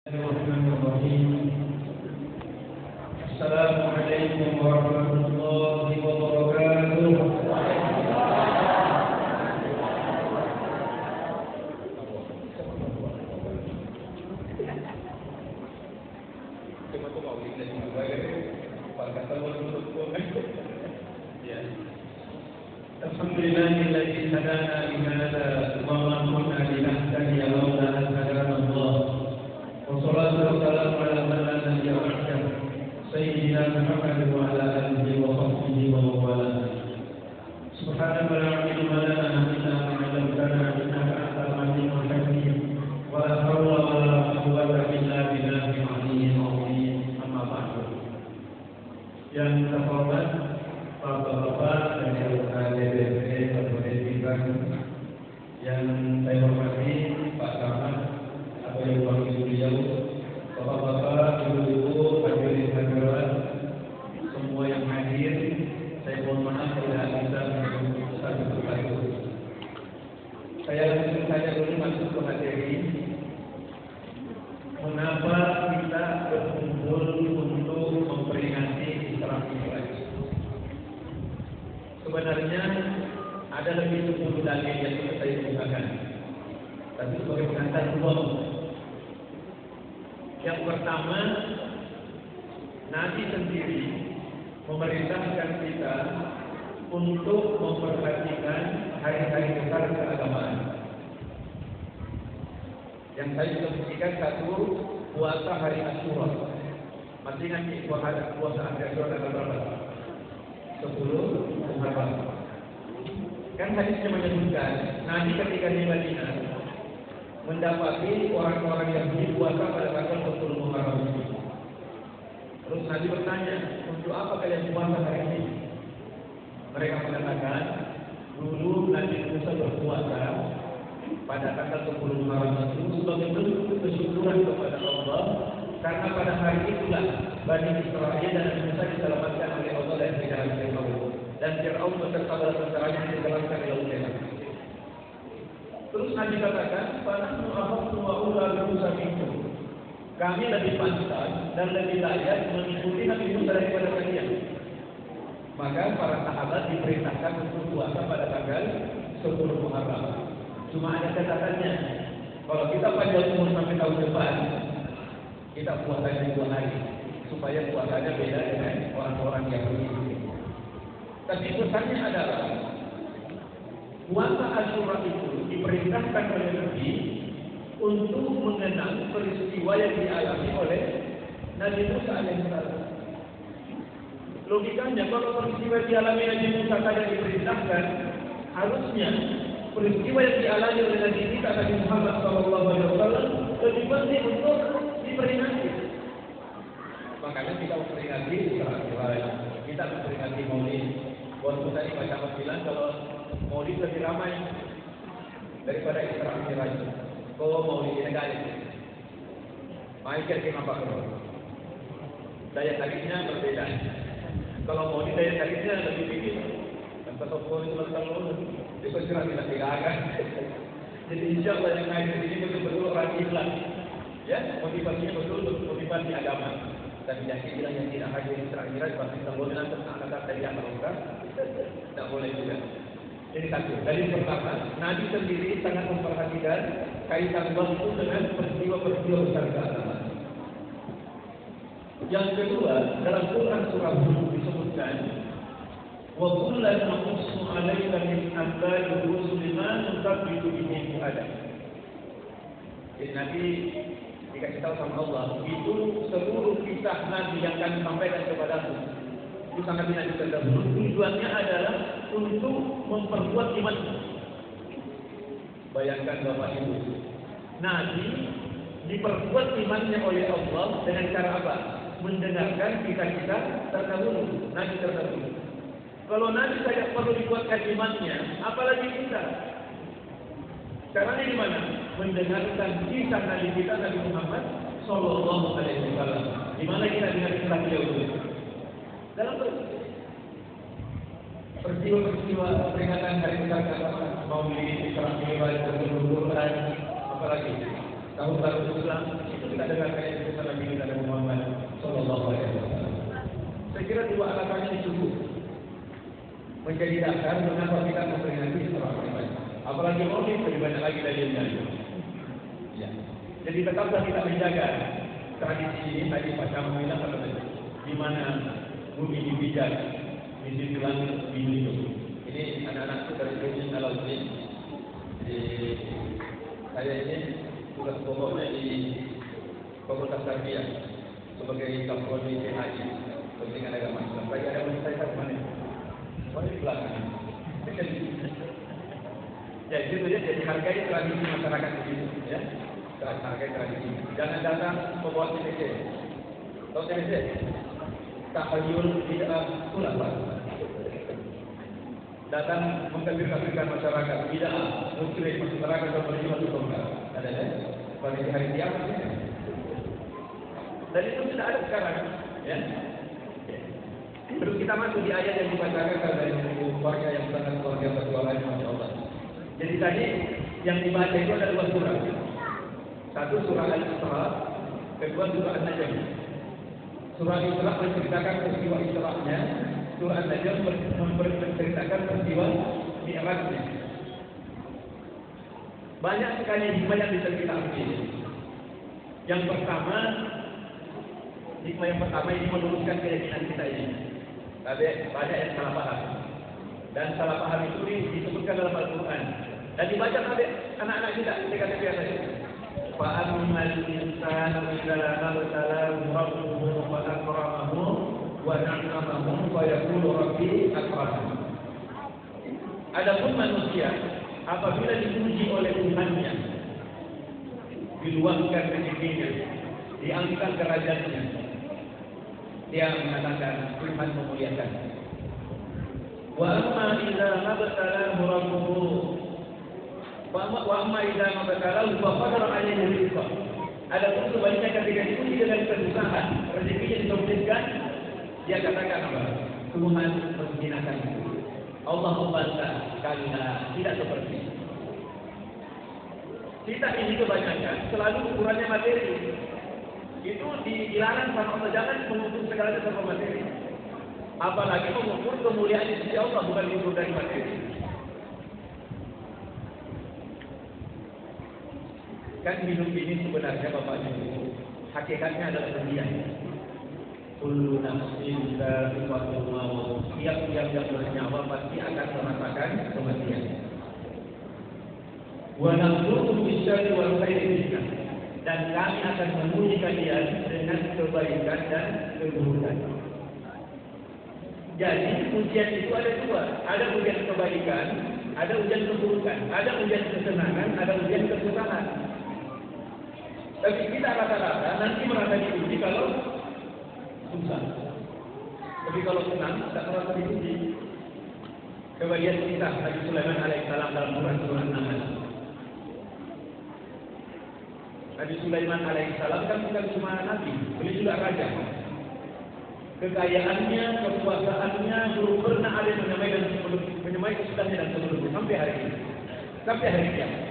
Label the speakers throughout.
Speaker 1: Bismillahirrahmanirrahim. Assalamualaikum warahmatullahi wabarakatuh. Alhamdulillahilladzi hadana li hadza wa ma kunna linahtadiya laula an hadana Allah. Wassalatu wassalamu ala man la nabiyya ba'dahu sayyidina Muhammad wa ala alihi wa sahbihi wa wala. Subhanaka la ilma lana illa ma 'allamtana innaka antal alimul hakim. Wa la hawla wa la quwwata illa billahil aliyyil azim. Amma ba'du. Yang terhormat Bapak-bapak dan anggota DPRD Kabupaten Pindrang yang saya hormati, Pak Camat atau yang wakil beliau, bapak-bapak, ibu-ibu, hadirin hadirat, semua yang hadir, saya mohon maaf tidak bisa satu persatu. Saya langsung saja dulu masuk ke materi. Mengapa kita berkumpul untuk memperingati Isra Mi'raj? Sebenarnya ada lebih 10 dalil yang bisa saya gunakan, tapi sebagai pengantar umum. Yang pertama, Nabi sendiri memerintahkan kita untuk memperhatikan hari-hari besar keagamaan. Yang saya juga berikan satu, puasa hari Asyura. Masih ingat puasa hari Asyura tanggal berapa? 10 Muharram. Kan hadisnya menyebutkan Nabi ketika di Madinah mendapati orang-orang yang puasa pada tanggal 10 Muharram ini. Terus Nabi bertanya, untuk apa kalian puasa hari ini? Mereka mengatakan, dulu Nabi Musa berpuasa pada tanggal 10 Muharram itu sebagai bentuk kesyukuran kepada Allah, karena pada hari itulah Bani Israel dan Nabi Musa diselamatkan oleh Allah dari jalan Fir'aun, dan Fir'aun beserta bala tentaranya diselamatkan oleh Allah. Terus Nabi katakan, "Fanahnu ahaqqu wa aula Musa minkum." Kami lebih pantas dan lebih layak mengikuti Nabi Musa daripada kalian. Maka para sahabat diperintahkan untuk puasa pada tanggal 10 Muharram. Cuma ada catatannya, kalau kita panjang umur sampai tahun depan, kita puasanya 2 hari, supaya puasanya beda dengan orang-orang Yahudi. Tapi pesannya adalah puasa Asyura itu diperintahkan oleh Nabi untuk mengenang peristiwa yang dialami oleh Nabi Musa alaihissalam. Logikanya, kalau peristiwa yang dialami Nabi Musa saja diperintahkan, harusnya peristiwa yang dialami oleh Nabi kita Nabi Muhammad SAW lebih penting untuk diperingati. Makanya kita memperingati Isra Mi'raj, kita memperingati Maulid. Waktu tadi Pak Camat bilang kalau Maulid lebih ramai daripada Isra Mi'raj. Kau Maulid ini kali, Michael kenapa kau? Daya tariknya berbeda. Kalau Maulid daya tariknya lebih tinggi. Dan pesokong itu selalu diperkirakan tidak digagal. Jadi insya Allah yang naik di sini betul-betul orang Islam. Ya, motivasinya betul motivasi agama. Dan yakin bilang yang tidak hadir Isra Mi'raj pasti terboleh anak dari yang mereka tidak boleh juga. Ini satu. Dari pertama, Nabi sendiri sangat memperhatikan kaitan waktu dengan peristiwa-peristiwa besar keagamaan. Yang kedua, dalam Quran surah Hud disebutkan, wa kullan naqussu 'alaika min anba'i rusuli ma nusabbitu bihi fu'adak. Jadi Nabi dikasih tahu sama Allah, itu seluruh kisah Nabi yang kami sampaikan kepadamu itu sangat Nabi terdahulu. Tujuannya adalah untuk memperkuat iman. Bayangkan Bapak Ibu, Nabi diperkuat imannya oleh Allah dengan cara apa? Mendengarkan kisah-kisah terdahulu, Nabi terdahulu. Kalau Nabi saja perlu dikuatkan imannya, apalagi kita. Caranya gimana? Mendengarkan kisah Nabi kita Nabi Muhammad Sallallahu Alaihi Wasallam. Di mana kita dengar kisah beliau itu? Dalam peristiwa peringatan hari besar keagamaan, Maulid, Isra Mi'raj, Quran, apalagi tahun baru Islam, itu kita dengar kayak kisah Nabi kita Nabi Muhammad Sallallahu Alaihi Wasallam. Saya kira dua alasan ini cukup menjadi dasar mengapa kita memperingati Isra Mi'raj. Apalagi Maulid lebih banyak lagi dari yang ya. Jadi tetaplah kita menjaga tradisi ini tadi Pak Syamul bilang di mana bumi dipijak, di sisi langit dilindung. Ini anak-anakku dari Gunung Alauddin. Di saya ini tugas pokoknya di Fakultas Tarbiyah sebagai kapolri PHI pendidikan agama Islam. Bagi ada yang saya mana? Mana di belakang? Ya itu dia, jadi hargai tradisi masyarakat di situ, ya. Hargai tradisi. Jangan datang membawa TBC. Tahu TBC? Tahayyul bid'ah khulafah. Datang mengkafir-kafirkan masyarakat, bid'ah, musyrik, masyarakat dan berjumlah itu tongkar. Ada ya? Pada hari kiamat ya. Dan itu tidak ada sekarang, ya. Terus kita masuk di ayat yang dibacakan dari keluarga yang sangat keluarga berjualan, Masya Allah. Jadi tadi yang dibaca itu ada dua surah. Satu surah Al-Isra, kedua surah An-Najm. Surah Al-Isra menceritakan peristiwa Isra-nya, surah An-Najm menceritakan peristiwa Mi'raj-nya. Banyak sekali hikmah yang bisa kita ambil. Yang pertama ini meluruskan keyakinan kita ini. Tapi banyak yang salah paham. Dan salah paham itu disebutkan dalam Al-Quran. Dan dibaca oleh anak-anak kita ketika biasa itu. Fa'ammal insanu idza mabtalahu rabbuhu fa akramahu wa na'amahu fa yaqulu rabbi akraman. Adapun manusia apabila diuji oleh Tuhannya, diluangkan rezekinya, diangkat derajatnya, dia mengatakan Tuhan memuliakan. Wa amma idza mabtalahu rabbuhu wa amma idza mabtalahu fa qadara alayhi rizqa. Adapun sebaliknya ketika diuji dengan kesusahan, rezekinya disempitkan, dia katakan apa? Tuhan menghinakan. Allah membantah. Kalla, tidak seperti itu. Kita ini kebanyakan selalu ukurannya materi. Itu dilarang sama Allah, jangan mengukur segala sesuatu materi. Apalagi mengukur kemuliaan di sisi Allah, bukan diukur dari materi. Kan hidup ini sebenarnya Bapak Ibu, hakikatnya adalah pendiam. Kullu nafsin dha'iqatul maut. Tiap-tiap yang bernyawa pasti akan merasakan kematian. Wa nabluukum bisyarri wal khairi fitnah. Dan kami akan menguji kalian dengan kebaikan dan keburukan. Jadi ujian itu ada dua, ada ujian kebaikan, ada ujian keburukan, ada ujian kesenangan, ada ujian kesusahan. Tapi kita rata-rata nanti merasa diuji kalau susah. Tapi kalau senang, tak merasa diuji. Kebahagiaan kita Nabi Sulaiman alaihissalam dalam surah An-Nahl. Nabi Sulaiman alaihissalam kan bukan cuma nabi, beliau juga raja. Kekayaannya, kekuasaannya belum pernah ada yang menyamai kesudahannya dan sebelumnya sampai hari ini, sampai hari kiamat.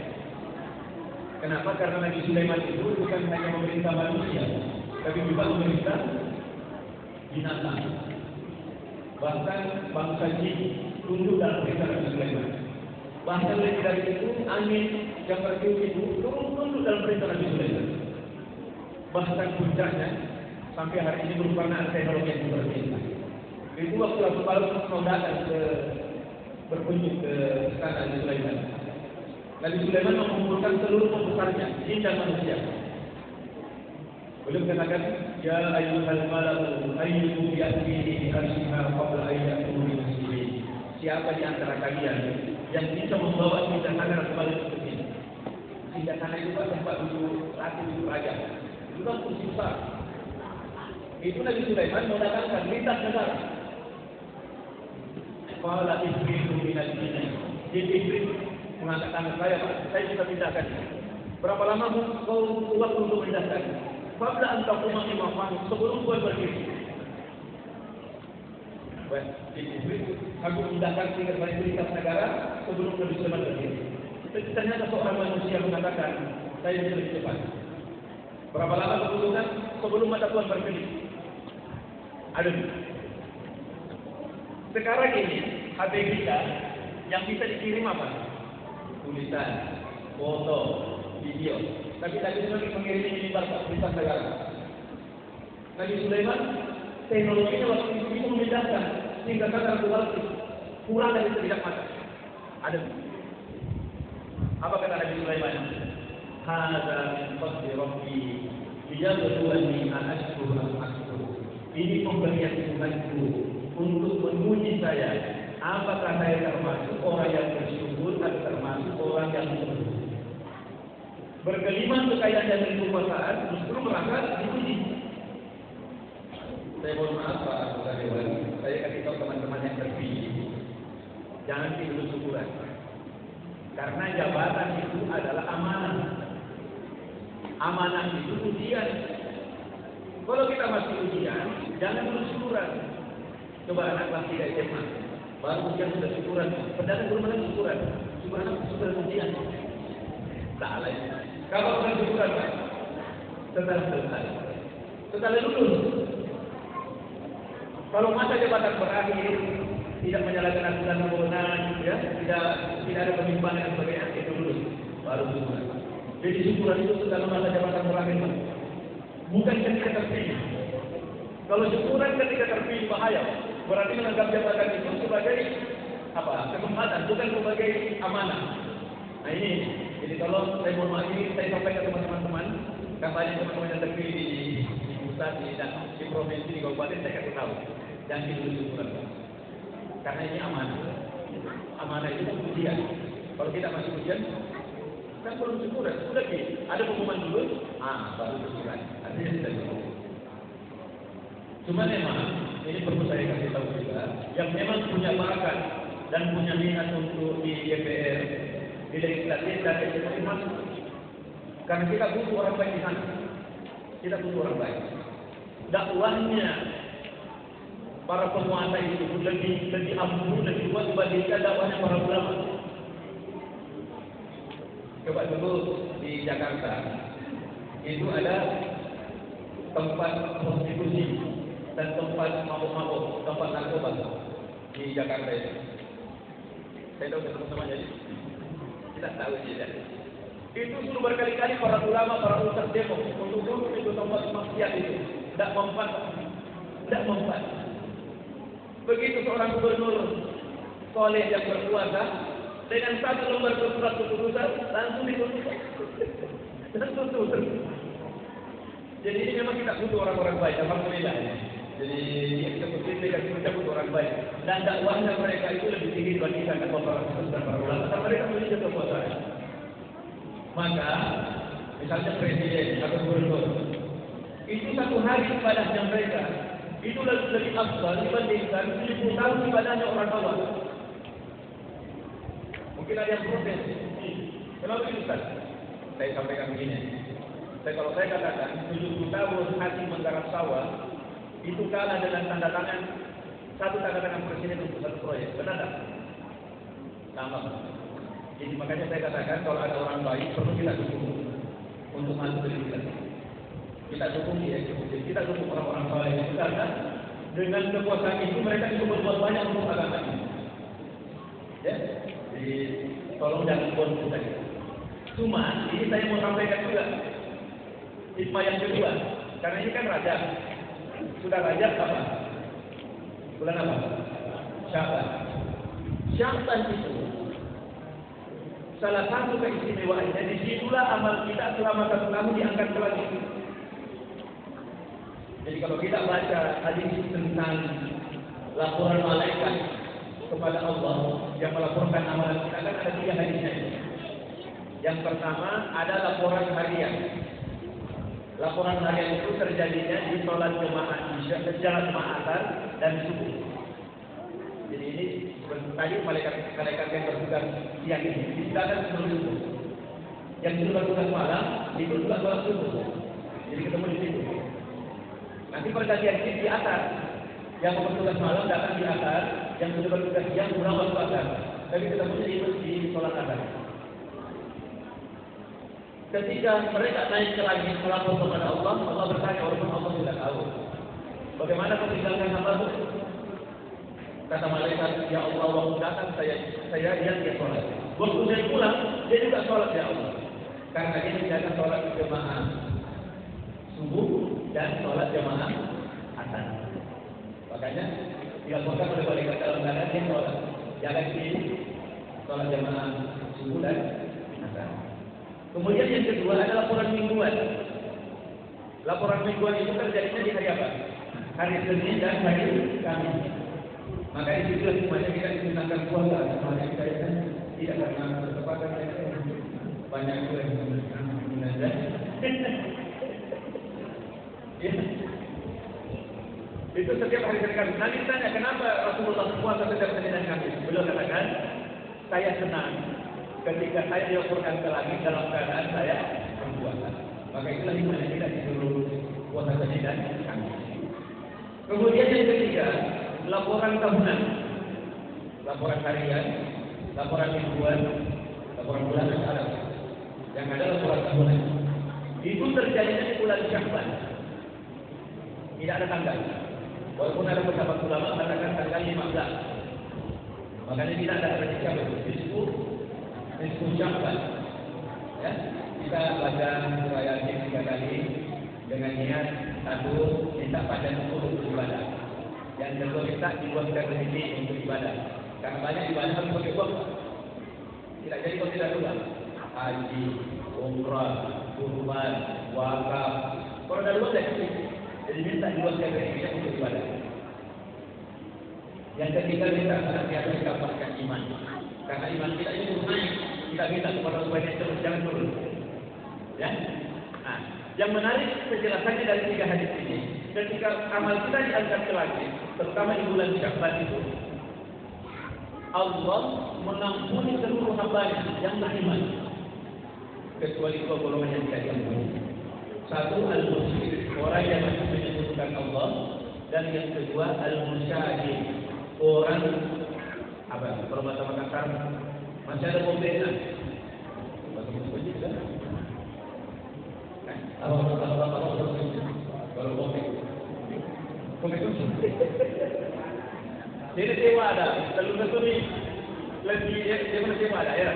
Speaker 1: Kenapa? Karena Nabi Sulaiman itu bukan hanya memerintah manusia, tapi juga memerintah binatang. Bahkan bangsa jin tunduk dalam perintah Nabi Sulaiman. Bahkan lebih dari itu, angin yang bertiup itu tunduk dalam perintah Nabi Sulaiman. Bahkan puncaknya sampai hari ini merupakan teknologi yang seperti itu. Itu waktu Abu Bakar mau datang berkunjung ke istana Nabi Sulaiman. Nabi Sulaiman mengumpulkan seluruh pembesarnya, jin dan manusia. Beliau katakan, Ya ayyuhal mala'u ayyukum ya'tini arsyiha qabla ayyatuhu min muslimin. Siapa di antara kalian yang bisa membawa singgahsana kembali ke sini? Singgahsana itu tempat duduk ratu, duduk raja. Itu kan kursi besar. Itu Nabi Sulaiman mau datangkan lintas negara. Qala ibritu minal jinni. Jin ibrit mengatakan saya bisa pindahkan. Berapa lama kau waktu untuk pindahkan? Qabla an taquma imamah, sebelum kau berdiri. Baik, Iblis aku pindahkan tinggal balik lintas negara sebelum Nabi Sulaiman berdiri. Tapi ternyata seorang manusia mengatakan, saya bisa lebih cepat. Berapa lama keputusan sebelum mata Tuhan berkedip? Aduh. Sekarang ini HP kita yang bisa dikirim apa? Tulisan, foto, video. Tapi tadi lagi mengirim ini berita negara. Nabi Sulaiman teknologinya waktu itu bisa membedakan sehingga kata kalkulasi kurang dari tidak mata. Ada. Apa kata Nabi Sulaiman? Hadza min fadli rabbi liyabluwani ashkuru am akfur. Ini pemberian Tuhanku untuk menguji saya. Apakah saya termasuk orang yang bersyukur atau termasuk orang yang bersyukur? Berkelima kekayaan dan kekuasaan justru merasa diuji. Saya mohon maaf Pak Anggota Dewan, saya kasih tahu teman-teman yang terpilih, jangan tidur syukuran. Karena jabatan itu adalah amanah. Amanah itu ujian. Kalau kita masih ujian, jangan dulu syukuran. Coba anak kelas 3 SMA, baru ujian sudah syukuran. Padahal belum ada syukuran. Syukuran ujian. Salah ya. Kalau bukan syukuran, Pak, setelah selesai, setelah lulus. Kalau masa jabatan berakhir, tidak menyalahkan aturan kewenangan, ya, tidak ada penyimpangan dan sebagainya, itu lulus, baru syukuran. Jadi syukuran itu setelah masa jabatan berakhir, bukan ketika terpilih. Kalau syukuran ketika terpilih bahaya, berarti menganggap jabatan itu sebagai apa? Kesempatan, bukan sebagai amanah. Nah ini, jadi kalau saya mohon maaf ini saya sampaikan ke teman-teman, kampanye teman-teman yang terpilih di pusat, di provinsi, di kabupaten, saya kasih tahu, jangan dulu syukuran. Karena ini amanah. Amanah itu ujian. Kalau kita masih ujian, kan belum syukuran. Sudah ada pengumuman dulu, baru syukuran. Artinya sudah syukur. Cuma memang ini perlu saya kasih tahu juga, yang memang punya bakat dan punya minat untuk di DPR, di legislatif dan eksekutif masuk. Karena kita butuh orang baik di sana. Kita butuh orang baik. Dakwahnya para penguasa itu lebih ampuh, lebih kuat dibandingkan dakwahnya para ulama. Coba dulu di Jakarta, itu ada tempat prostitusi dan tempat mabuk-mabuk, tempat narkoba di Jakarta itu. Saya tahu teman-teman jadi kita tahu saja. Itu sudah berkali-kali para ulama, para ustaz demo untuk dulu itu tempat maksiat itu tidak mempan. Begitu seorang gubernur soleh yang berkuasa dengan satu lembar surat keputusan langsung ditutup. Jadi ini memang kita butuh orang-orang baik. Alhamdulillah. Jadi eksekutif kita butuh orang baik. Dan dakwahnya mereka itu lebih tinggi dibandingkan para ustaz dan para ulama. Karena mereka memiliki kekuasaan. Maka misalnya presiden atau gubernur itu satu hari ibadahnya mereka itu lebih afdal dibandingkan 1000 tahun ibadahnya orang awam. Mungkin ada yang protes. Kenapa itu Ustaz? Saya sampaikan begini. Kalau saya katakan 70 tahun haji menggarap sawah itu kalah dengan tanda tangan presiden untuk satu proyek. Benar tak? Sama. Jadi makanya saya katakan kalau ada orang baik perlu kita dukung untuk masuk ke legislatif. Kita dukung di eksekutif, kita dukung orang-orang baik karena dengan kekuasaan itu mereka bisa berbuat banyak untuk agama ini. Ya, jadi tolong jangan buat kita. Cuma ini saya mau sampaikan juga hikmah yang kedua, karena ini kan raja, sudah raja apa? Bulan apa? Sya'ban. Sya'ban itu salah satu keistimewaannya disitulah amal kita selama 1 tahun diangkat ke langit. Jadi kalau kita baca hadis tentang laporan malaikat kepada Allah yang melaporkan amalan kita, kan ada 3 hadisnya. Yang pertama ada laporan harian. Laporan harian itu terjadinya di sholat jemaah isya, jemaah asar dan subuh. Jadi ini tadi malaikat yang bertugas siang ini disilakan sebelum subuh. Yang bertugas malam itu juga sholat subuh. Jadi ketemu di situ. Nanti pergantian shift di atas, yang bertugas malam datang di atas, yang sudah bertugas siang pulang waktu asar. Tapi ketemu di sholat asar. Ketika mereka naik ke langit melapor kepada Allah, Allah bertanya, walaupun Allah tidak tahu, bagaimana kau tinggalkan hamba-Mu? Kata malaikat, ya Allah, waktu datang saya lihat dia sholat. Waktu dia pulang, dia juga sholat ya Allah. Karena dia menjaga sholat jemaah subuh dan sholat jemaah asar. Makanya dilaporkan oleh malaikat dalam keadaan dia sholat. Jangan di sholat jemaah subuh dan asar. Kemudian yang kedua adalah laporan mingguan. Laporan mingguan itu terjadinya di hari apa? Hari Senin dan hari Kamis. Maka itu semuanya kita digunakan puasa. Semuanya kita tidak karena kesempatan banyak yang mengajar. Itu setiap hari Kamis. Nanti tanya kenapa Rasulullah puasa setiap Senin dan Kamis. Beliau katakan, saya senang ketika saya dilaporkan ke langit dalam keadaan saya berpuasa. Maka itulah dimana kita disuruh puasa Senin dan Kamis. Kemudian yang ketiga, laporan tahunan, laporan harian, laporan mingguan, laporan bulanan ada. Yang ada laporan tahunan. Itu terjadinya di bulan Sya'ban. Tidak ada tanggal. Walaupun ada beberapa ulama mengatakan tanggal 15. Makanya tidak ada prediksi apa itu. Nisfu Sya'ban. Ya, kita baca surah Yasin 3 kali dengan niat satu minta pada 10 beribadah. Yang kedua minta dibuatkan rezeki untuk ibadah. Karena banyak ibadah harus pakai uang. Tidak jadi kalau tidak uang. Haji, umrah, kurban, wakaf. Kalau ada uang tidak cukup. Jadi minta dibuatkan rezeki untuk ibadah. Yang ketiga minta senantiasa dikapaskan iman. Karena iman kita ini terus naik. Kita minta kepada Allah terus jangan turun. Ya. Nah, yang menarik penjelasannya dari 3 hadis ini. Ketika amal kita diangkat ke langit, terutama di bulan Sya'ban itu, Allah mengampuni seluruh hamba-Nya yang beriman, kecuali 2 golongan yang tidak diampuni. Satu al-musyrik, orang yang masih menyebutkan Allah, dan yang kedua al-musyahid, orang apa? Kalau bahasa Makassar masih ada pembeda. Bahasa Makassar juga. Kalau jadi sewa ada, lalu ini lebih dia mana sewa ada ya.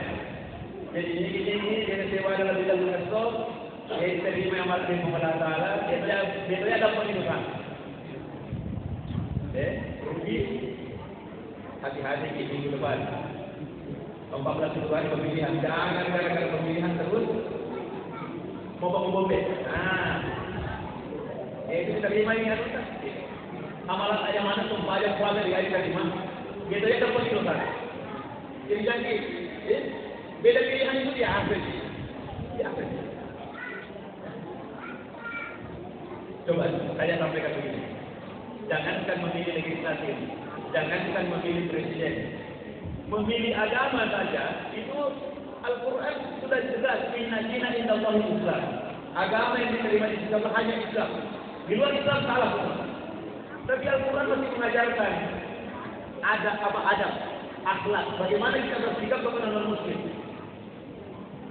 Speaker 1: Jadi ini dia sewa ada lebih lalu esok, dia terima amal dari Allah Taala, dia dapat itu kan. Rugi, hati-hati di minggu depan. 14 Februari pemilihan, jangan gara-gara pemilihan terus mau bombe. Nah, itu kita terima ini harus. Amalan ayam mana tumpah aja kuasa di hari kelima. Gitu ya dapat itu kan. Jadi janji, beda pilihan itu dia ambil. Coba saya sampaikan begini. Jangankan memilih legislatif, jangankan memilih presiden, memilih agama saja itu Al-Quran sudah jelas. Inna dina indallahi Islam. Agama yang diterima di Islam hanya Islam. Di luar Islam salah semua. Tapi Al-Quran masih mengajarkan adab, akhlak. Bagaimana kita bersikap kepada non-Muslim.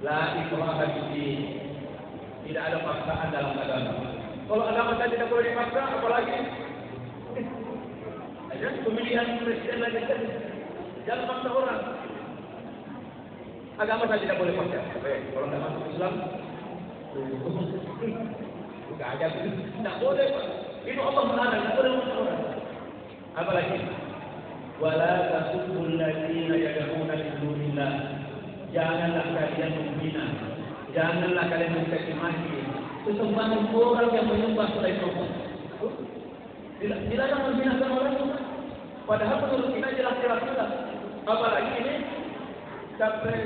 Speaker 1: La ikraha fid-din. Tidak ada paksaan dalam agama. Kalau agama saja tidak boleh dipaksa, apalagi ada pemilihan presiden lagi kan. Jangan paksa orang. Agama saja tidak boleh paksa. Kalau tidak masuk Islam, bukan aja. Tidak boleh Pak. Itu Allah melarang, tidak boleh masuk orang. Apalagi wala tasubbul ladzina yad'una min dunillah. Janganlah kalian menghina, janganlah kalian mencaci maki sesembahan orang yang menyembah selain Allah. Dilarang menghinakan orang itu. Padahal menurut kita jelas-jelas juga. Apalagi ini sampai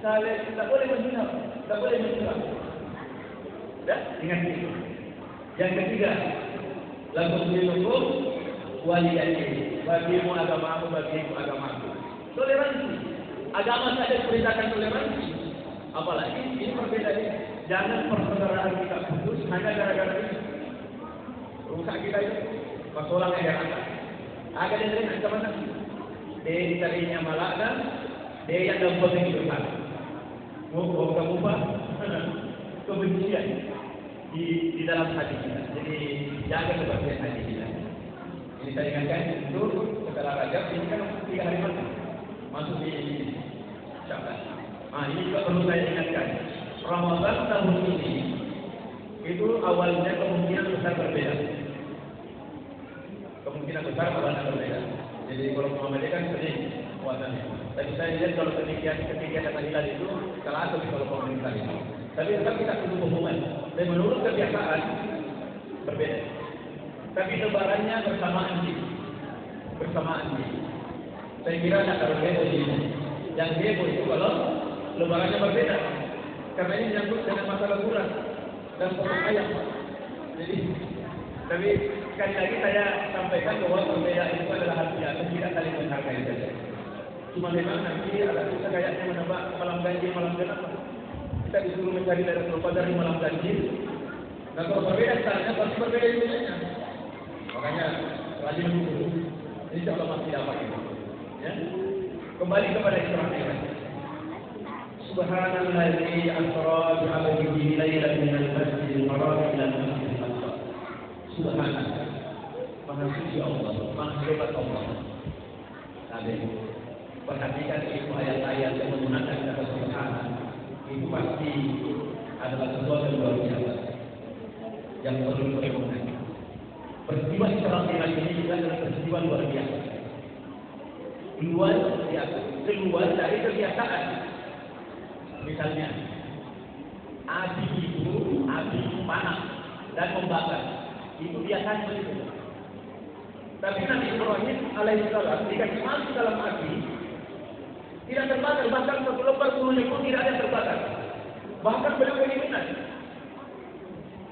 Speaker 1: saling tidak boleh menghina, tidak boleh menyerang. Ya, ingat itu. Yang ketiga, lakum dinukum waliyadin. Bagimu agamamu, bagimu agamaku. Toleransi. Agama saja diperintahkan toleransi. Apalagi ini perbedaannya. Jangan persaudaraan kita putus hanya gara-gara ini. Rusak kita itu. Masalah yang ada. Agak dia terima ke mana? Dia dicarinya malak dan dia yang dapat kehidupan. Mau kamu apa? kebencian di dalam hati kita. Jadi jaga kebersihan hati kita. Ini saya ingatkan itu setelah Rajab ini kan 3 hari masuk di Syawal. Nah ini juga perlu saya ingatkan. Ramadan tahun ini itu awalnya kemungkinan besar berbeda. Kemungkinan besar awalnya berbeda. Jadi kalau Muhammadiyah kan sering puasanya. Tapi saya lihat kalau ketika kata hilal itu salah satu kalau pemerintah itu. Tapi tetap kita perlu hubungan. Dan menurut kebiasaan berbeda. Tapi lebarannya bersamaan sih. Saya kira nak kalau heboh ini. Yang heboh itu kalau lebarannya berbeda. Karena ini menyangkut dengan masalah kurang dan potong ayam. Jadi, tapi sekali lagi saya sampaikan bahwa perbedaan itu adalah hal biasa, tidak saling menghargai saja. Cuma memang nanti ada kita kayaknya menambah malam ganjil, malam genap. Kita disuruh mencari dari Qadar di malam ganjil. Dan kalau berbeda caranya pasti berbeda ilmunya. Makanya rajin dulu. Insya Allah masih dapat itu. Ya. Kembali kepada Israel. Subhanalladzi asra bi 'abdihi lailan minal masjidil haram ila al-masjidil aqsa. Subhanallah. Maha suci Allah, maha hebat Allah. Amin. Perhatikan itu ayat-ayat yang menggunakan kata subhanallah. Itu pasti adalah sesuatu yang luar biasa yang perlu diperhatikan. Peristiwa Isra Mi'raj ini juga adalah peristiwa luar biasa. Keluar dari kebiasaan. Misalnya, api panas dan membakar. Itu biasanya begitu. Tapi Nabi Ibrahim alaihissalam dikasih masuk dalam api, tidak terbakar, bahkan satu lembar bulunya pun tidak ada terbakar. Bahkan beliau kedinginan.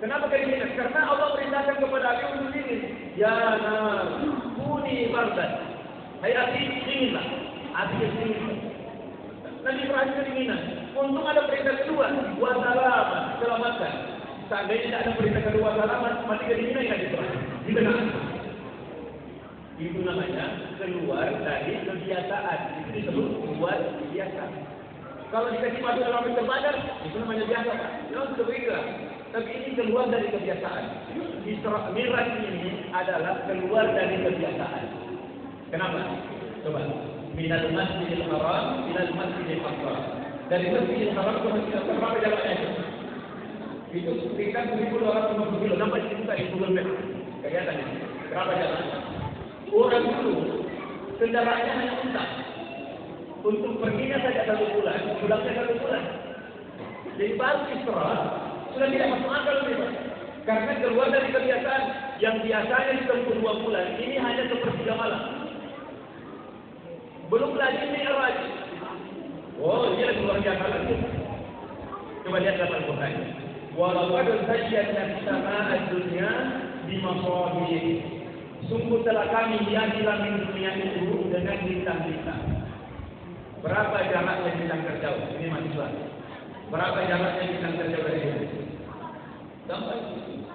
Speaker 1: Kenapa kedinginan? Karena Allah perintahkan kepada api untuk dingin. Ya nar, kuni bardan. Hai api, dinginlah. Api dingin. Nabi Ibrahim kedinginan. Untung ada perintah kedua, wassalam, selamatkan. Seandainya tidak ada perintah kedua, selamat, mati kedinginan Nabi Ibrahim. Dibenarkan. Itu namanya keluar dari kebiasaan. Itu disebut keluar biasa. Kalau dikasih masuk dalam api terbakar, itu namanya biasa. Jangan begitu. Tapi ini keluar dari kebiasaan. Isra Mi'raj ini adalah keluar dari kebiasaan. Kenapa? Coba. Minal masjidil haram minal masjidil aqsa. Dari masjidil haram ke masjidil aqsa berapa jaraknya itu? Itu sekitar 1.250 kilo. Nampak di Google Maps. Kelihatan ini. Berapa jaraknya? Orang dulu kendaraannya hanya unta. Untuk perginya saja 1 bulan, pulangnya 1 bulan. Jadi baru Isra sudah tidak masuk akal itu. Karena keluar dari kebiasaan yang biasanya ditempuh 2 bulan, ini hanya sepertiga malam. Belum lagi Mi'raj. Oh, ini lagi luar biasa lagi. Coba lihat dalam Al-Quran. Walaqad zayyana as-samaa'a ad-dunya bimasabih. Sungguh telah kami hiasi langit dunia itu dengan bintang-bintang. Berapa jaraknya bintang terjauh? Ini mahasiswa. Berapa jaraknya bintang terjauh dari ini? Gampang.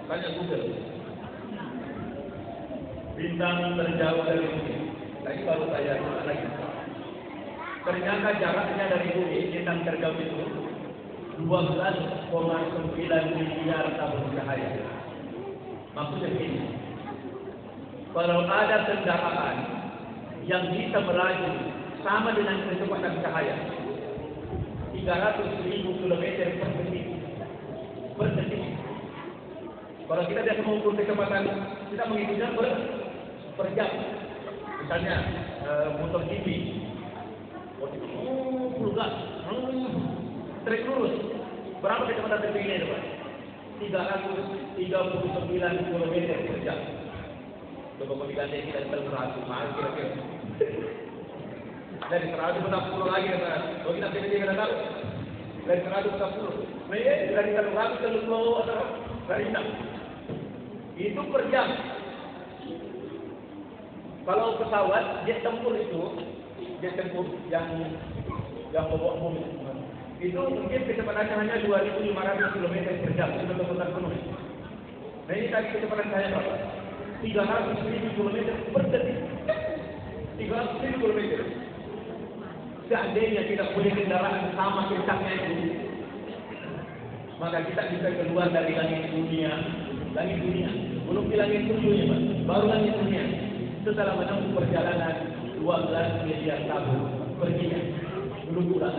Speaker 1: Tanya Google. Bintang terjauh dari bumi. Tadi baru saya lagi. Ternyata jaraknya dari bumi bintang terjauh itu 12,9 miliar tahun cahaya. Maksudnya ini. Kalau ada kendaraan yang bisa melaju sama dengan kecepatan cahaya 300.000 km per detik. Kalau kita biasa mengukur kecepatan, kita menghitungnya per jam. Misalnya motor GP, full gas, trek lurus. Berapa kecepatan tertingginya itu Pak? 339 km per jam. Coba mau diganti kita 100 mahal kira-kira. Dari 140 lagi kalau kita pilih kita tahu. Dari 140. Nah ya, dari 100 ke 10 atau dari 6. Itu per jam. Kalau pesawat jet tempur itu, jet tempur yang bawa bom itu mungkin kecepatannya hanya 2.500 km per jam sudah berputar penuh. Nah ini tadi kecepatan saya berapa? 300.000 km per detik. 300.000 km. Seandainya kita punya kendaraan sama kencangnya itu, maka kita bisa keluar dari langit dunia, belum di langit dunia, Pak, baru langit dunia. Setelah menempuh perjalanan 12 miliar tahun perginya, belum pulang.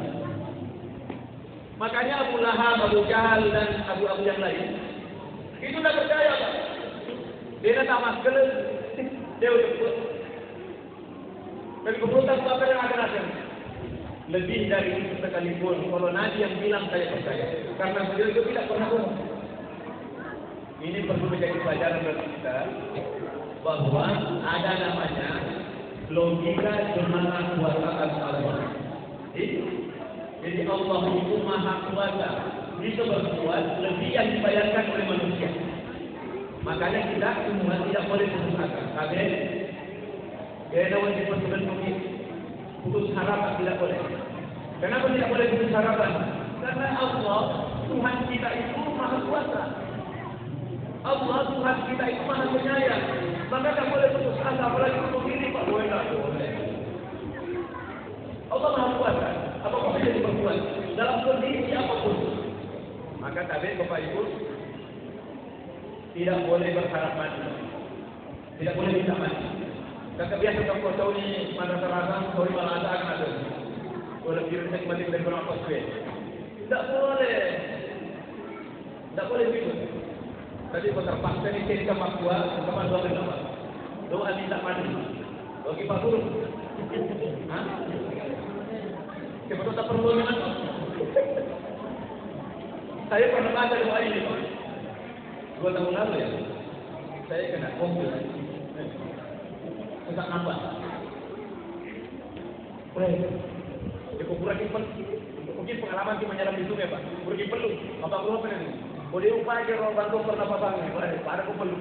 Speaker 1: Makanya Abu Lahab, Abu Jahal dan Abu yang lain itu tidak percaya, Pak. Dia tak masker, dia udah buat. Dan kebetulan apa yang akan ada? Lebih dari itu sekalipun, kalau Nabi yang bilang saya percaya, karena beliau itu tidak pernah bohong. Ini perlu menjadi pelajaran bagi kita bahwa ada namanya logika semangat kuasa Allah. Jadi Allah itu maha kuasa, bisa berbuat lebih yang dibayangkan oleh manusia. Makanya kita semua tidak boleh putus asa. Tapi dia wajib bersebentuk putus harapan tidak boleh. Kenapa tidak boleh putus harapan? Karena Allah Tuhan kita itu maha kuasa. Allah Tuhan kita itu maha penyayang. Maka tidak boleh putus asa. Apalagi untuk ini Pak, boleh tak boleh. Allah maha kuasa. Apapun yang diperbuat dalam kondisi apapun. Maka tabir Bapak Ibu tidak boleh berharap mati, tidak boleh minta mati. Kakak biasa kamu tahu ni mana terasa, tahu malah ada akan ada. Kalau kira saya mati dari berapa pasal? Tidak boleh, tidak boleh begitu. Tadi kau terpaksa ni cari kamar tua, kamar dua kenapa? Doa minta mati. Bagi Pak Guru, siapa tahu tak perlu dengan saya pernah baca doa ini, Pak. 2 tahun lalu ya, saya kena mobil, susah nambah. Dia kurang mungkin pengalaman di menyelam di sungai, Pak. Pergi peluk, Bapak Guru apa ini? Boleh upah aja orang bantu pernapasan ini, pada aku peluk.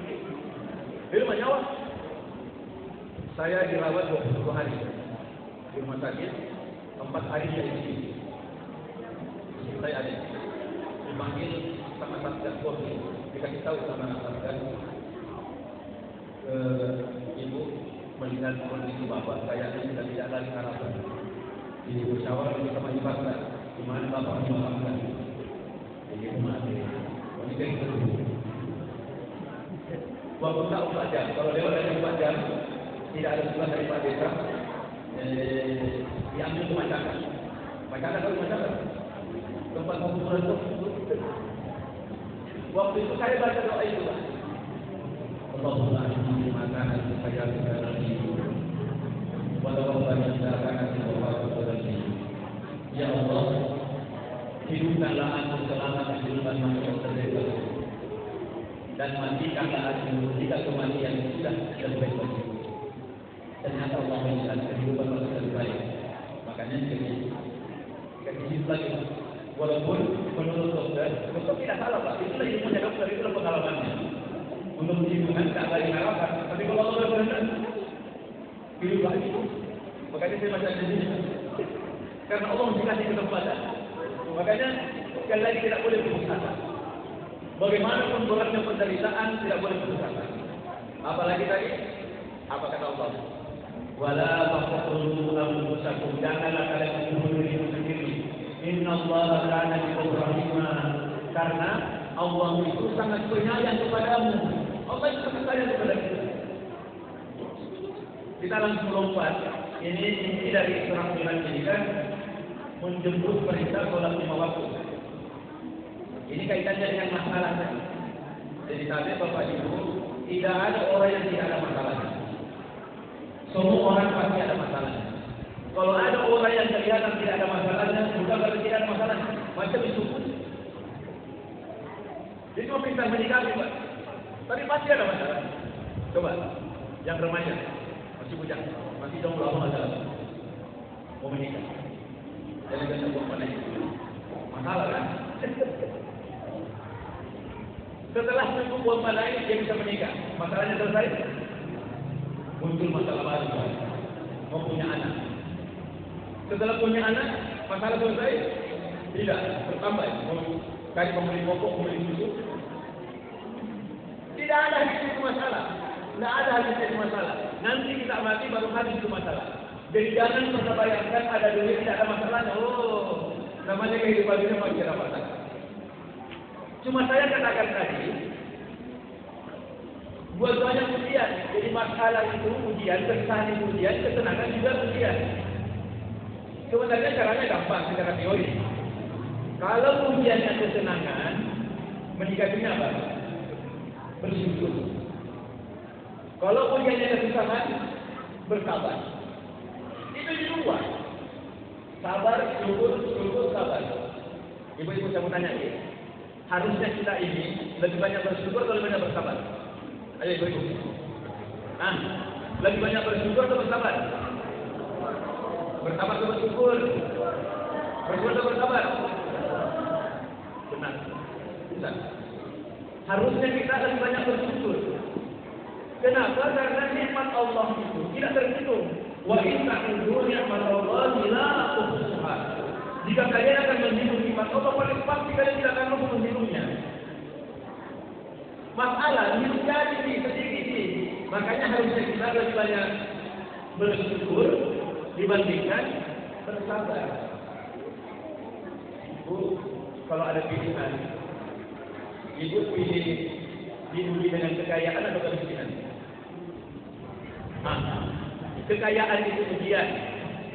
Speaker 1: Dia rumah nyawa. Saya dirawat 20 hari di rumah sakit, 4 hari saya di sini. Saya ada dipanggil sama satgas Polri, dikasih tahu sama satgas ibu melihat kondisi bapak saya ini sudah tidak lagi harapan. Jadi musyawarah bersama ibadah, di mana bapak memaafkan. Jadi mati. Ini kan itu. Waktu tak 4 jam. Kalau lewat dari 4 jam, tidak ada surat dari Pak Desa, diambil ke masyarakat. Masyarakat atau masyarakat? Tempat pembunuhan itu. Waktu itu saya baca doa itu, Pak. Allahumma inni makanan supaya kita lagi. Walau banyak akan kita. Ya Allah, hidupkanlah aku selama kehidupan manusia terdekat, dan matikanlah aku jika kematian sudah terbaik bagiku. Ternyata Allah menjadikan kehidupan manusia terbaik. Makanya hidup lagi. Walaupun menurut dokter tidak salah, Pak. Itulah ilmunya dokter, itulah pengalamannya. Untuk menyembuhkan tak lagi harapan. Tapi kalau Allah berkenan, hidup lagi. Makanya saya baca di sini. Karena Allah memberikan kesempatan. Makanya sekali lagi tidak boleh putus asa. Bagaimanapun beratnya penderitaan, tidak boleh putus asa. Apalagi tadi, apa kata Allah? Wala taqtulu anfusakum, janganlah kalian membunuh diri sendiri. Innallaha kana bikum rahima, karena Allah itu sangat penyayang kepadamu. Allah itu sangat sayang kepada kita. Kita langsung lompat. Ini inti dari surah 9 ini kan menjemput perintah sholat 5 waktu. Ini kaitannya dengan masalah tadi. Jadi tadi Bapak Ibu, tidak ada orang yang tidak ada masalahnya. Semua orang pasti ada masalahnya. Kalau ada orang yang kelihatan tidak ada masalahnya, bukan berarti tidak ada masalahnya. Macam itu. Jadi cuma pintar menikahi, Pak. Tapi pasti ada masalah. Coba, yang remaja, masih bujang, masih jomblo, apa masalah? Mau menikah. Jadi kita buat mana itu? Masalah kan? Setelah cukup buat mana ini, dia bisa menikah. Masalahnya selesai. Muncul masalah baru, Pak. Mau punya anak. Setelah punya anak, masalah selesai? Tidak, bertambah. Kali membeli pokok, membeli susu. Tidak ada habis itu masalah. Tidak ada habis itu masalah. Nanti kita mati baru habis itu masalah. Jadi jangan pernah bayangkan ada dunia tidak ada masalahnya. Oh, namanya kehidupan ini masih ada masalah. Cuma saya katakan tadi, dua-duanya ujian. Jadi masalah itu ujian, kesan itu ujian, kesenangan juga ujian. Sebenarnya caranya gampang secara teori. Kalau ujiannya kesenangan, menyikapinya apa? Bersyukur. Kalau ujiannya kesusahan, bersabar. Itu di luar. Sabar, syukur, sabar. Ibu-ibu saya mau tanya nih, harusnya kita ini lebih banyak bersyukur atau lebih banyak bersabar? Ayo ibu-ibu. Lebih banyak bersyukur atau bersabar? Bersabar atau bersyukur? Bersyukur atau bersabar? Benar. Benar. Harusnya kita lebih banyak bersyukur. Kenapa? Karena nikmat Allah itu tidak terhitung. Wa in ta'udhu ni'matallahi la tuhsuha. Jika kalian akan menghitung nikmat Allah, paling pasti kalian tidak akan mampu menghitungnya. Masalah hidup jadi sedikit ini. Makanya harusnya kita lebih banyak bersyukur dibandingkan bersabar. Ibu, kalau ada pilihan, ibu pilih diuji dengan kekayaan atau kemiskinan? Kekayaan itu ujian,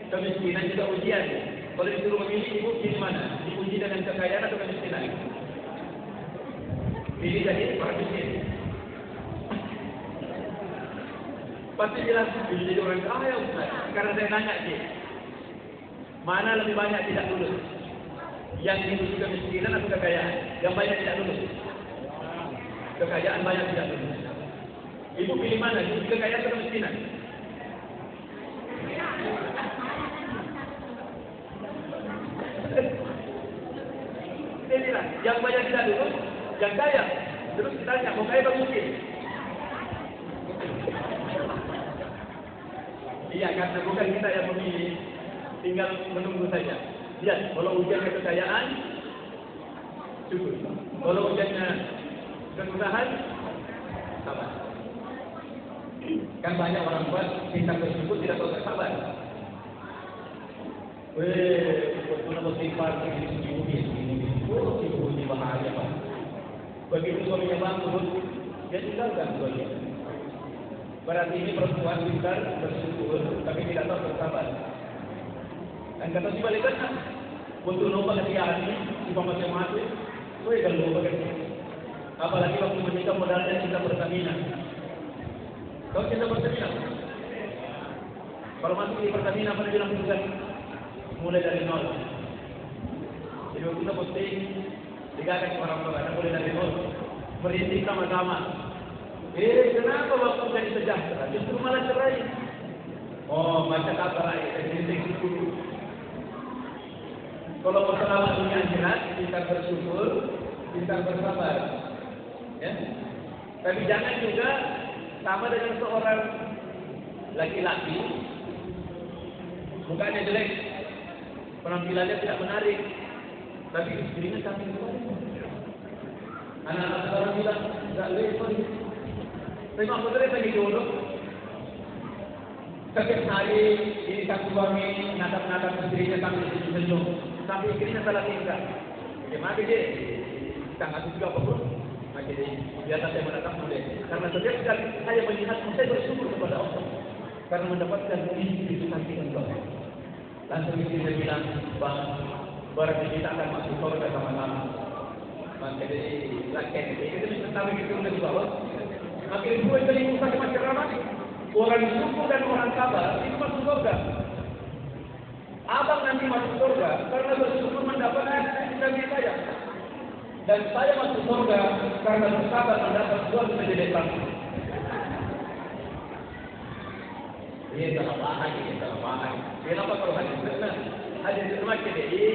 Speaker 1: kemiskinan juga ujian. Kalau disuruh memilih, ibu pilih mana? Diuji dengan kekayaan atau kemiskinan? Pilih jadi orang miskin. Pasti bilang, pilih jadi orang kaya Ustaz. Karena saya nanya sih, mana lebih banyak tidak lulus? Yang diuji kemiskinan atau kekayaan? Yang banyak tidak lulus? Kekayaan banyak tidak lulus. Ibu pilih mana? Diuji kekayaan atau kemiskinan? Dia bilang, yang banyak tidak lulus, yang kaya. Terus ditanya, mau kaya atau miskin? Iya, karena bukan kita yang memilih, tinggal menunggu saja. Lihat, kalau ujiannya kekayaan, syukur. Kalau ujiannya kesusahan, sabar. Kan banyak orang buat cinta bersyukur tidak tahu bersabar. Betul bersifat ini bahaya Pak. Begitu suaminya bangkrut, dia tinggalkan suaminya. Berarti ini perempuan pintar bersyukur, tapi tidak tahu bersabar. Dan kata si balik kan, untuk lupa ketiaan si masing-masing, kalau lupa ketiaan. Apalagi waktu menikah modalnya cinta Pertamina. Kau cinta Pertamina? Kalau masuk di Pertamina, apa dia bilang bukan? Mulai dari nol. Jadi waktu kita posting, dikatakan ke orang tua, mulai dari nol. Merintik sama-sama. Kenapa waktu jadi sejahtera? Justru malah cerai. Oh, baca kabar ayat, merintik dulu. Kalau masalah dunia akhirat, kita bersyukur, kita bersabar. Ya? Tapi jangan juga sama dengan seorang laki-laki, mukanya jelek, penampilannya tidak menarik, tapi istrinya cantik sekali. Anak-anak sekarang bilang, tidak level. Tapi maksudnya saya jodoh. Setiap hari ini sang suami natap-natap istrinya sambil senyum-senyum, tapi istrinya salah tingkah. Bagaimana dia? Sangat juga apapun. Jadi biasa saya menatap boleh. Karena setiap kali saya melihat, saya bersyukur kepada Allah karena mendapatkan istri cantik Allah. Langsung istri saya bilang, Bang, berarti kita akan masuk surga sama-sama. Maka jadi laki itu bisa tahu gitu dari bawah. Makin dua kali usaha macam ramai. Orang syukur dan orang sabar itu masuk surga. Abang nanti masuk surga karena bersyukur mendapatkan istri saya. Dan saya masuk surga karena bersabar mendapat suatu menjadi bangsa. Ini dalam bahasa. Kenapa kalau hadis benar? Hadis macam ini,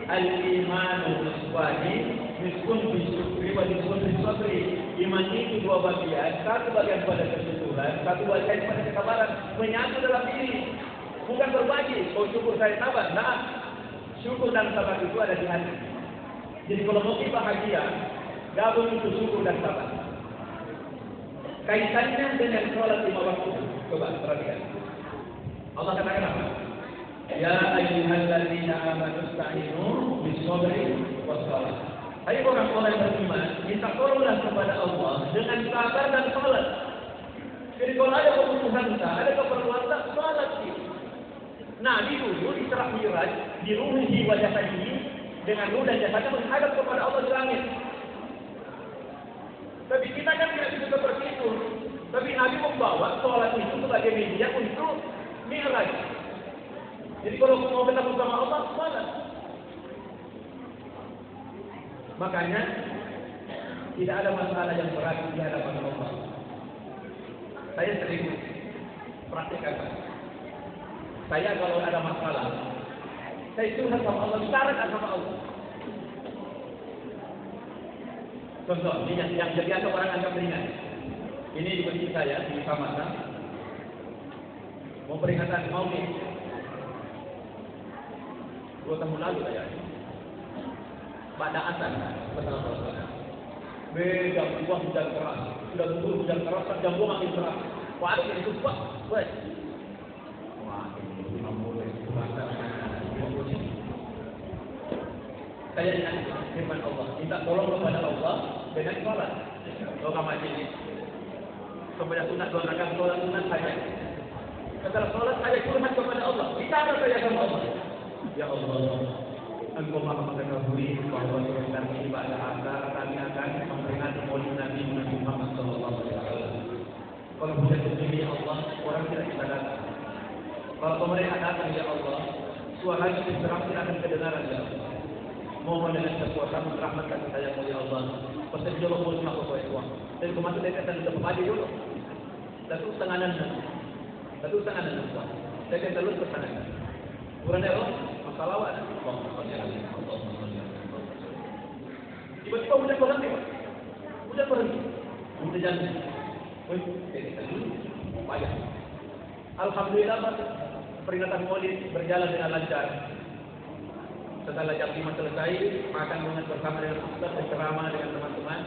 Speaker 1: al-imanu biswani, miskun bisyukri, wa miskun biswabri. Iman itu dua bagian, satu bagian pada kesyukuran, satu bagian pada kesabaran. Menyatu dalam diri, bukan berbagi. Oh syukur saya sabar, nah syukur dan sabar itu ada di hati. Jadi kalau mau bahagia, gabung itu syukur dan sabar. Kaitannya dengan sholat 5 waktu. Coba perhatikan. Allah katakan apa? Ya ayyuhalladzina amanu ista'inu bis-sabri was-shalah. Hai orang-orang yang beriman, minta tolonglah kepada Allah dengan sabar dan salat. Jadi kalau ada kebutuhan kita, ada keperluan kita, salat sih. Nabi dulu Isra Mi'raj di ruhi wajah ini dengan ruh dan jasadnya menghadap kepada Allah di langit. Tapi kita kan tidak bisa seperti itu. Tapi Nabi membawa sholat itu sebagai media untuk Mi'raj. Jadi kalau mau ketemu sama Allah, sholat. Makanya tidak ada masalah yang berat di hadapan Allah. Saya sering praktikkan. Saya kalau ada masalah, saya curhat sama Allah, bicarakan sama Allah. Contoh, ini yang biasa orang anggap ringan. Ini di masjid saya di Samata, mau peringatan Maulid 2 tahun lalu saya. Pada asal bersama Allah. Beda buah hujan keras, sudah turun hujan keras, jam 2 makin keras. Wah, ini sumpah, wes. Wah, ini boleh saya ingat firman Allah, minta tolong kepada Allah dengan salat. Doa majlis. Kepada sunat 2 rakaat salat sunat saja. Setelah salat saya curhat kepada Allah, bicara saya sama Allah. Ya Allah, Engkau Maha mengetahui bahwa sebentar ini pada asar kami akan memperingati Maulid Nabi Muhammad Sallallahu Alaihi Wasallam. Kalau hujan begini ya Allah, orang tidak bisa datang. Kalau pemerintah datang ya Allah, suaranya diserang tidak akan kedengaran ya Allah. Mohon dengan kekuasaan merahmatkan saya ya Allah. Pasal jolo boleh nak buat uang. Dan kemana dekat dan tetap aja dulu. Satu setengah buat. Dekat terus ke sana. Kurang ya Allah, masalah apa? Tiba-tiba hujan berhenti, Pak. Hujan berhenti. Hujan jalan. Wih, kita dulu. Payah. Alhamdulillah, Pak. Peringatan Maulid berjalan dengan lancar. Setelah jam 5 selesai, makan bersama dengan Ustaz, berceramah dengan teman-teman.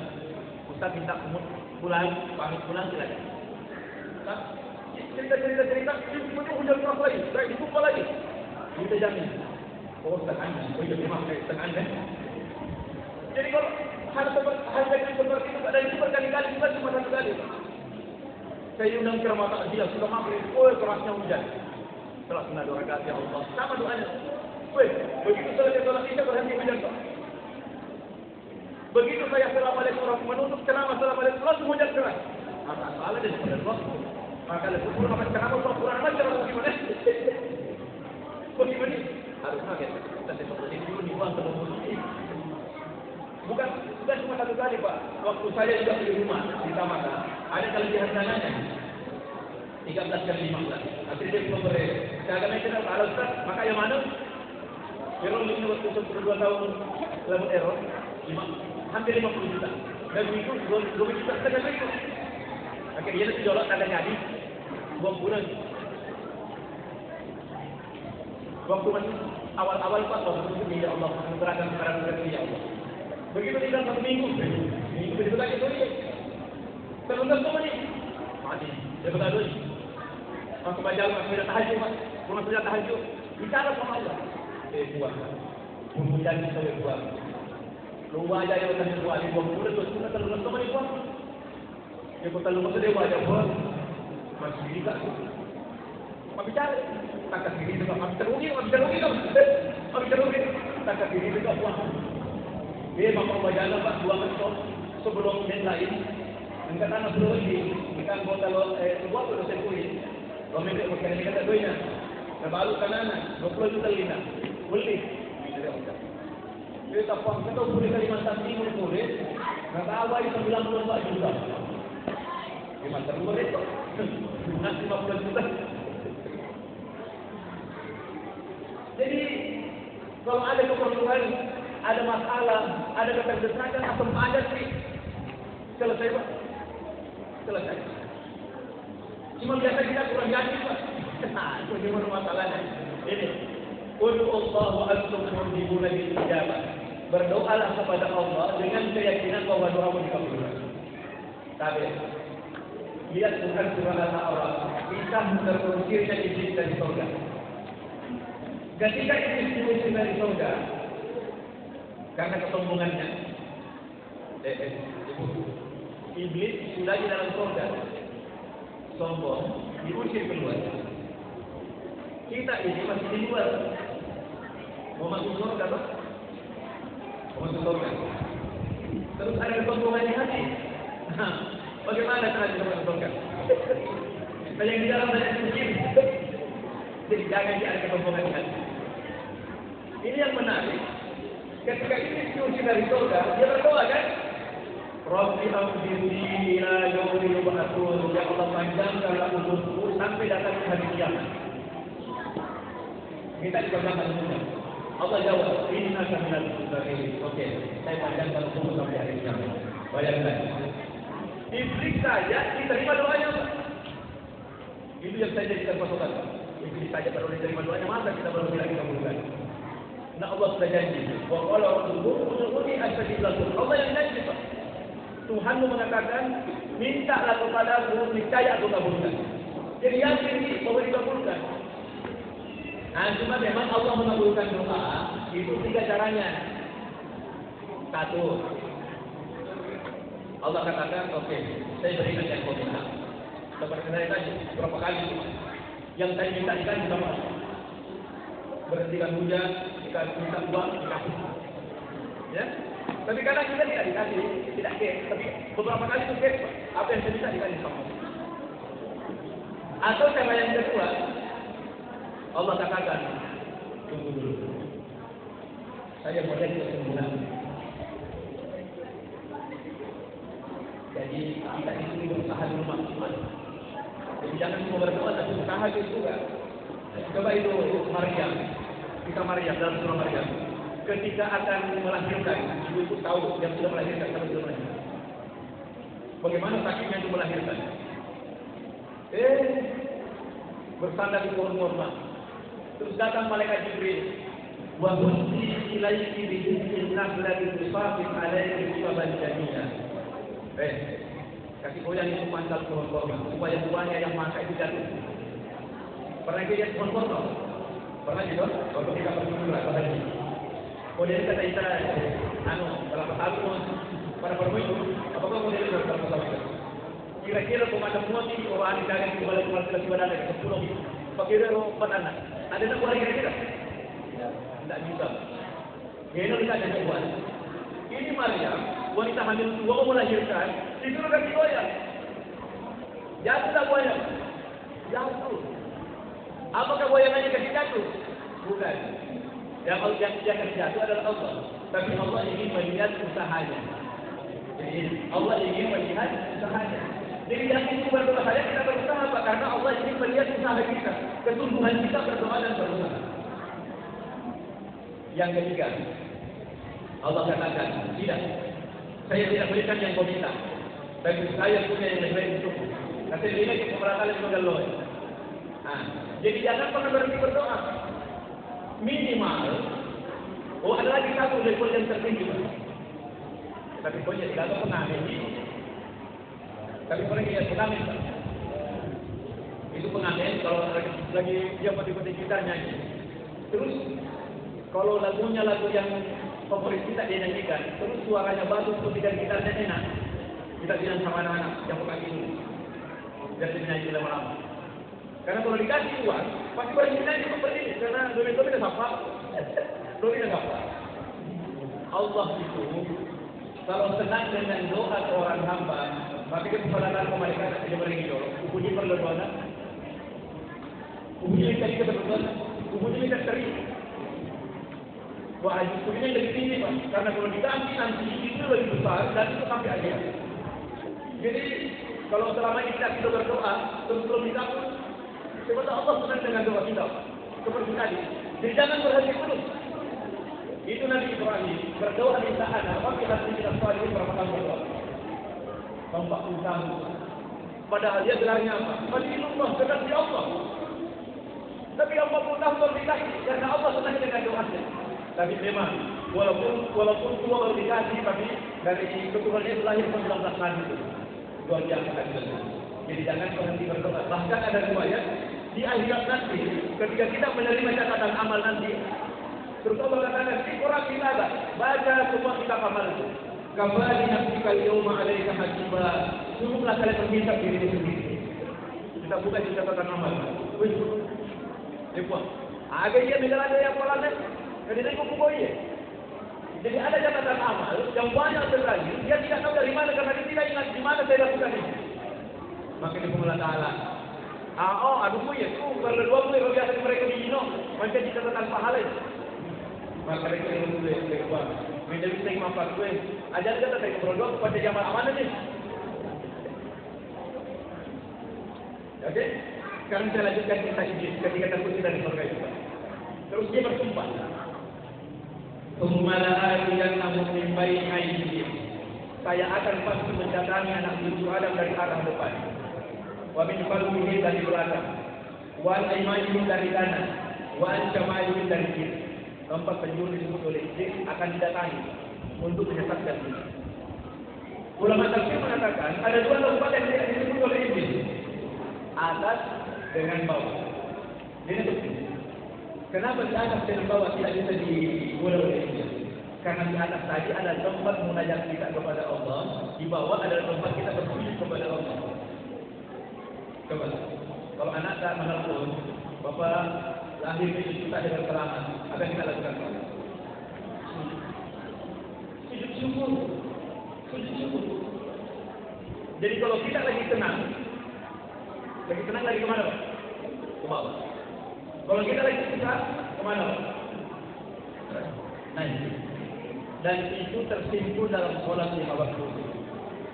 Speaker 1: Ustaz minta pulang, pamit pulang silakan. Cerita, tiba-tiba hujan keras lagi, saya dijumpa lagi. Kita jamin. Oh, setengah. Jadi kalau hal seperti itu dan itu berkali-kali bukan cuma 1 kali. Saya undang ceramah takziah sudah maghrib, kerasnya hujan. Setelah sunat 2 rakaat ya Allah, sama doanya. Begitu selesai sholat isya berhenti hujan. Begitu saya assalamualaikum menutup ceramah assalamualaikum langsung hujan keras. Maka salah dan benar waktu. Maka lebih kurang apa ceramah kurang macam bagaimana? Bagaimana? Harus kaget. Kita seperti dulu dibuang ke rumah. Bukan cuma 1 kali Pak. Waktu saya juga di rumah di Tamaka, ada kelebihan dananya 13 kali 15. Akhirnya dia memberi. Saya akan mengenal kalau Ustaz, maka yang mana? Error ini waktu 2 tahun dalam error, hampir 50 juta. Dan itu 2 juta setengah itu. Akhirnya dia dijolak tanda jadi, buang bulan. Waktu masih awal-awal Pak, waktu itu ya Allah, beragam sekarang berarti ya Allah. Begitu tinggal 1 minggu begitu lagi sorry. Terus semua ni, mati. Dia berkata ni, aku baca masih tahajud Pak, rumah sudah tahajud, bicara sama Allah. Buat, kemudian kita buat. Luar aja yang akan buat di bawah muda tu, kita terus sama ni buat. Dia kata luar tu dia buat aja buat, masih tidak. Apa bicara? Takkan diri juga, apa terugi kan? Apa terugi? Takkan diri juga buat. Dia mampu baca Pak 2 menit sebelum yang lain. Engkau tanah belum lagi, ikan botol buat tu dosen kuih. 2 menit makan ini kata doinya. Baru kanan 20 juta lina. Boleh. Dia tak paham kata boleh Kalimantan Timur boleh. Kata awal 94 juta. Kalimantan Timur itu. Nanti 50 juta. Jadi kalau ada keperluan, ada masalah, ada keterdesakan, apa aja sih? Selesai Pak. Selesai. Cuma biasa kita kurang yakin Pak. Nah, itu gimana masalahnya? Ini. Qul Allahu antum mujibuna bil ijabah. Berdoalah kepada Allah dengan keyakinan bahwa doamu dikabulkan. Tapi lihat Tuhan surah Al-A'raf, kisah terusirnya iblis dari surga. Ketika iblis diusir dari surga karena kesombongannya, Iblis sudah di dalam surga, sombong, diusir keluar. Kita ini masih di luar. Mau masuk surga, Pak? Mau masuk surga. Terus ada kesombongan di hati. Nah, bagaimana cara kita masuk surga? Nah, yang di dalam banyak mungkin. Jadi jangan ada kesombongan di hati. Ini yang menarik. Ketika ini diusir dari surga, dia berdoa kan? Rabbi anzirni ila yaumil yub'atsun. Ya Allah, panjangkanlah umurku sampai datang hari kiamat. Minta dipanjangkan umurnya. Allah jawab, innaka minal muttaqin. Oke, saya panjangkan umur sampai hari kiamat. Bayangkan. Iblis saja diterima doanya, Pak. Itu yang saya jadikan patokan. Iblis saja baru diterima doanya, masa kita baru bilang kita bukan? Nah, Allah sudah janji. Wa qala rabbukum astajib lakum. Allah yang janji, Pak. Tuhanmu mengatakan, mintalah kepadaku, niscaya aku kabulkan. Jadi yakin bahwa dikabulkan. Nah, cuma memang Allah mengabulkan doa itu 3 caranya. 1, Allah katakan, oke, saya berikan yang kau minta. Seperti saya tadi, berapa kali yang saya minta ikan sama berhentikan hujan, ikan minta uang, dikasih. Ya, tapi kadang kita tidak dikasih, tidak ke. Tapi beberapa kali itu ke, apa yang saya minta dikasih sama. Atau cara yang kedua, Allah katakan, tunggu dulu. Saya mau lihat kesembuhan. Jadi kita ini berusaha dulu maksimal. Jadi jangan cuma berdoa tapi usaha juga. Coba itu Maryam, kita Maryam dalam surah Maryam. Ketika akan melahirkan, ibu itu tahu yang sudah melahirkan, kalau sudah melahirkan. Bagaimana sakitnya itu melahirkan? Bersandar di pohon kurma. Terus datang malaikat Jibril. Wa husni ilaiki bi jiz'in nakhlati tusafif alaiki saban jamila. Kasih goyang itu mantel pohon kurma supaya buahnya yang masak itu jatuh. Pernah lihat pohon kurma? Pernah juga? Waktu kita pergi ke haji. Kemudian kata kita, dalam tahun pada perempuan itu, apakah kemudian dalam tahun? Kira-kira pemadam mati orang dikalian kembali ke Sibadana ke 10 gitu. Pakai roh 4 anak. Ada tak boleh kira-kira? Tidak bisa. Geno kita jangan buat. Ini Maryam, wanita hamil tua mau melahirkan, disuruh kasih goyang. Jatuh tak goyang? Jatuh. Apakah goyangannya kasih jatuh? Bukan. Yang kasih jatuh adalah Allah. Tapi Allah ingin melihat usahanya. Jadi Allah ingin melihat usahanya. Jadi yang itu berdoa saya kita berusaha Pak, karena Allah ingin melihat usaha kita, kesungguhan kita berdoa dan berusaha. Yang ketiga, Allah katakan, tidak, saya tidak berikan yang kau minta, tapi saya punya yang lebih baik untukmu. Nanti ini kita berkali mengelola. Nah, jadi jangan pernah berhenti berdoa. Minimal, ada lagi satu level yang tertinggi. Tapi punya tidak ada pengamen ini. Tapi pernah lihat pengamen, Pak. Itu pengamen kalau lagi dia peti-peti kita nyanyi. Terus kalau lagunya lagu yang favorit kita dia nyanyikan, terus suaranya bagus ketika kita enak, kita bilang sama anak-anak yang bukan ini, biar dia nyanyi lama-lama. Karena kalau dikasih uang, pasti orang nyanyi seperti ini, karena doa-doa tidak apa, doa tidak apa. Allah itu kalau senang dengan doa seorang hamba, maka kepada mereka tidak beri doa. Ubunya berdoa, ubunya kita berdoa, ubunya kita terima. Wah, ubunya lebih tinggi Pak, karena kalau diganti nanti itu lebih besar dan itu sampai akhir. Jadi kalau selama ini kita tidak berdoa, terus belum dikabul, sebenarnya Allah senang dengan doa kita, seperti tadi. Jadi jangan berhenti terus. Itu Nabi Ibrahim berdoa di sana, tapi hati kita sekali berapa kali berdoa. 40 tahun. Padahal dia gelarnya apa? Fadilullah, kekasih Allah. Tapi 40 tahun baru dikasih, karena Allah senang dengan doanya. Tapi memang, walaupun tua baru dikasih, tapi dari keturunannya itu lahir 19 tahun itu. Luar biasa kan. Jadi jangan berhenti berdoa. Bahkan ada riwayat di akhirat nanti, ketika kita menerima catatan amal nanti, terus Allah katakan, orang kita baca semua kitab amal itu. Kembali nafsika al-yawma 'alaika hasiba. Sungguhlah kalian berhisab diri sendiri. Kita buka di catatan amal. Wih. Depa. Agak dia negara ada yang polanan. Jadi dia kumpul dia. Jadi ada catatan amal yang banyak sekali. Dia tidak tahu dari mana karena dia tidak ingat di mana saya lakukan ini. Maka dia pemula Ta'ala. Aduh ya tu kalau dua puluh kalau biasa mereka di Cina macam di catatan pahala itu. Maka mereka yang boleh berbuat. Menjadi saya mampat gue. Ajar kata saya berdoa kepada jamaah amanah ni. Oke. Sekarang saya lanjutkan kisah Iblis ketika takut tidak di surga itu. Terus dia bersumpah. Yang min baini aydihim. Saya akan pasti mendatangi anak cucu Adam dari arah depan. Wa min khalfihim dari belakang. Wa an aymanihim dari kanan. Wa an syamalihim dari kiri. Tempat penjuru disebut oleh Iblis akan didatangi untuk menyesatkan diri. Ulama tafsir mengatakan ada dua tempat yang tidak disebut oleh Iblis. Atas dengan bawah. Ini penting. Kenapa di atas dan bawah tidak bisa diguna oleh Iblis? Karena di atas tadi ada tempat munajat kita kepada Allah, di bawah ada tempat kita bersujud kepada Allah. Coba, kalau anak tak menelpon, bapak lahir itu tak dengan selamat, apa yang kita lakukan? Sujud syukur. Sujud syukur. Jadi kalau kita lagi tenang lagi kemana Pak? Ke bawah. Kalau kita lagi susah, kemana Pak? Naik. Dan itu tersimpul dalam sholat 5 waktu.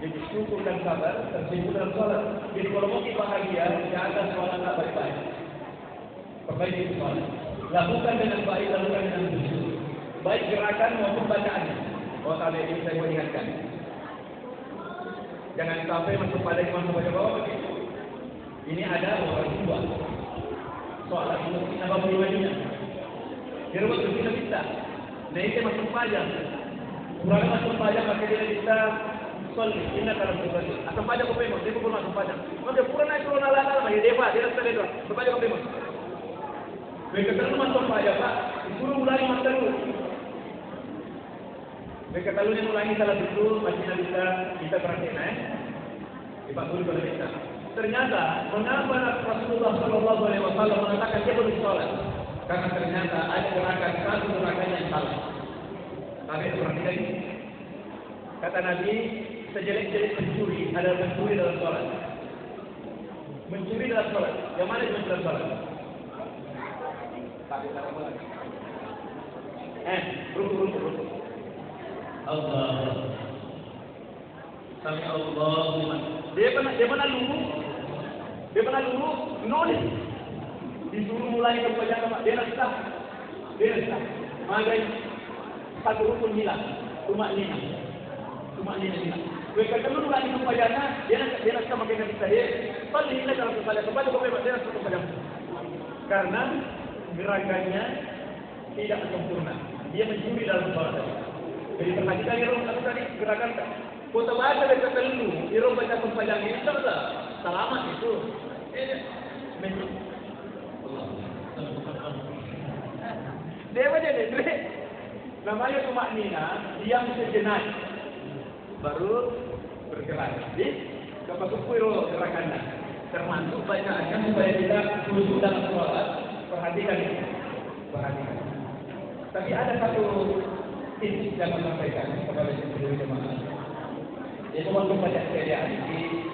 Speaker 1: Jadi syukur dan sabar tersimpul dalam sholat. Jadi kalau mau bahagia, jaga sholatlah baik-baik. Perbaiki sholat. Lakukan dengan baik, lakukan dengan khusyuk. Baik gerakan maupun bacaannya. Oh tadi ini saya mau ingatkan. Jangan sampai masuk pada imam baca bawah begitu. Ini ada orang tua. Soalan itu kita bawa pribadinya. Dia rumah itu kita bisa. Nah itu masuk pajak. Kurang masuk pajak maka dia bisa solid. Ini kalau berbalik. Atau pajak kopemos. Dia pun masuk pajak. Maka kurang naik turun ala-ala. Dia dewa. Dia rasa dia. Pajak kopemos. Mereka terlalu masuk pajak Pak. Disuruh ulangi masa dulu. Mereka kalau yang ulangi salah betul. Masih bisa kita perhatikan. Pak Guru pada kita. Ternyata mengapa Rasulullah SAW mengatakan dia boleh sholat? Karena ternyata ada satu gerakan yang salah. Tapi perhatikan ini. Kata Nabi, sejelek-jelek pencuri adalah pencuri dalam sholat. Mencuri dalam sholat. Yang mana mencuri dalam sholat? Ruku. Allah. Sami Allah. Dia pernah dulu nulis disuruh mulai kepada Pak dia nak magai satu rukun hilang cuma ini hilang mereka dulu lagi kepada dia nak makin bisa dia paling hilang kalau kepada kepada dia nak kepada karena gerakannya tidak sempurna dia mencuri dalam sholat jadi perhatikan yang tadi gerakan kota baca dekat dulu hero baca kepada ini tak selamat itu. Dia macam ni, namanya tumak nina, diam sejenak, baru bergerak. Jadi, kalau suku gerakannya, termasuk bacaannya supaya tidak khusyuk dalam sholat. Perhatikan ini, perhatikan. Tapi ada satu tips yang saya sampaikan kepada seluruh jemaah. Yaitu waktu baca sekalian ini.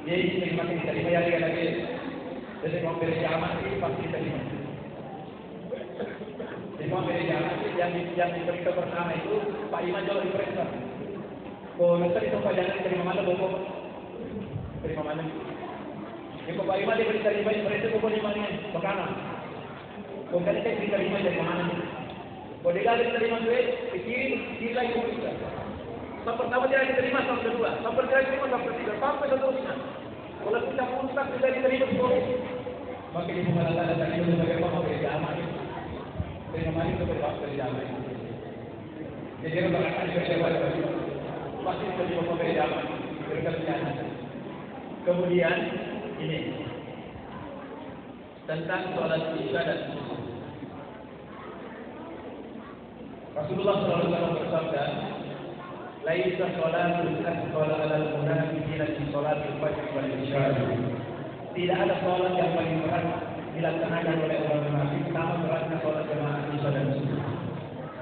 Speaker 1: Dia terima yang dia lagi. Jadi mau beri jamaah ini pasti terima. Jadi mau beri jamaah yang diperiksa pertama itu Pak Imam jauh diperiksa. Kalau nanti itu pajangan terima mana boko? Terima mana? Yang Pak Imam dia diperiksa boko di mana? Bagaimana? Kalau kan kita diterima dari mana? Kalau dia diterima duit, kiri lagi periksa. Sampai pertama dia diterima, sampai kedua, sampai diterima, sampai ketiga, sampai seterusnya. Kalau kita puncak kita diterima semua, maka di mana ada itu sebagai apa berbeda amat. Terima itu berbeda amat. Jadi kalau akan berbeda pasti jadi berbeda amat. Berkerjaan. Kemudian ini tentang sholat isya dan subuh. Rasulullah SAW bersabda, laisa sholatul asqal 'alal munafiqina min sholatil fajr wal isya. Tidak ada sholat yang paling berat dilaksanakan oleh orang munafik sama beratnya sholat jamaah isya dan subuh.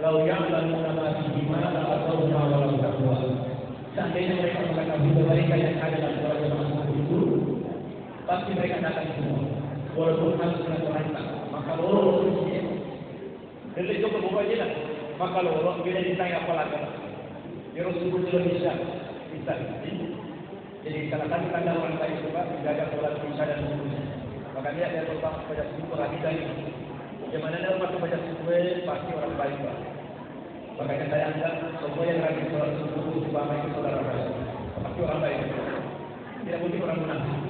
Speaker 1: Lau ya'lamuna ma fihi ma la'atawna wa lam taqwa. Seandainya mereka mengetahui kebaikan yang ada dalam sholat jamaah subuh itu, pasti mereka datang semua. Walaupun harus terlantar, maka loro sih. Dan itu berubah aja lah. Maka loro bila ditanya apa lagi? Ya Rasulullah bisa. Jadi kalau tanda orang baik itu Pak menjaga sholat isya dan subuh. Maka dia lupa baca subuh lagi tadi. Yang mana dia lupa baca subuh pasti orang baik Pak. Makanya saya anggap semua yang rajin sholat subuh selama itu saudara baik. Pasti orang baik. Tidak mungkin orang munafik.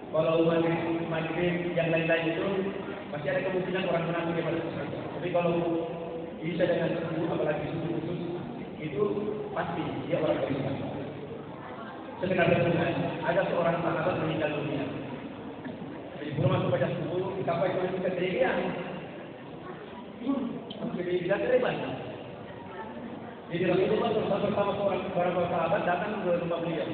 Speaker 1: Kalau maghrib yang lain-lain itu masih ada kemungkinan orang munafik yang pada. Tapi kalau isya dengan subuh apalagi subuh khusus itu pasti dia orang beriman. Sekedar hubungan, ada seorang sahabat meninggal dunia. Jadi belum masuk baca subuh, sampai itu kejadian. Kejadian terlibat. Jadi Rasulullah bersama beberapa sahabat datang ke rumah beliau.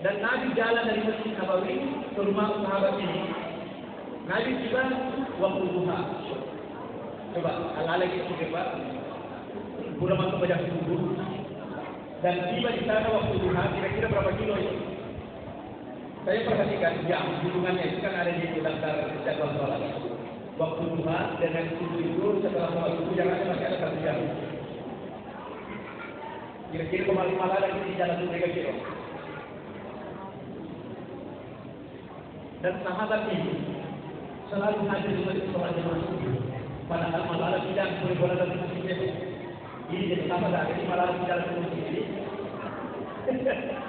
Speaker 1: Dan Nabi jalan dari Masjid Nabawi ke rumah sahabat ini. Nabi tiba waktu duha. Coba, ala-ala gitu coba. Belum masuk baca subuh. Dan tiba di sana waktu duha, kira-kira berapa kilo itu? Saya perhatikan jam, hitungannya itu kan ada di daftar jadwal sholat. Waktu duha dengan subuh itu setelah sholat subuh jaraknya masih ada 1 jam. Kira-kira kemana-mana lagi di jalan itu 3 kilo. Dan sahabat ini selalu hadir di masjid sholat jamaah subuh. Padahal malah tidak boleh berada di masjid. Ini jadi sahabat ada di malah tidak di masjid ini.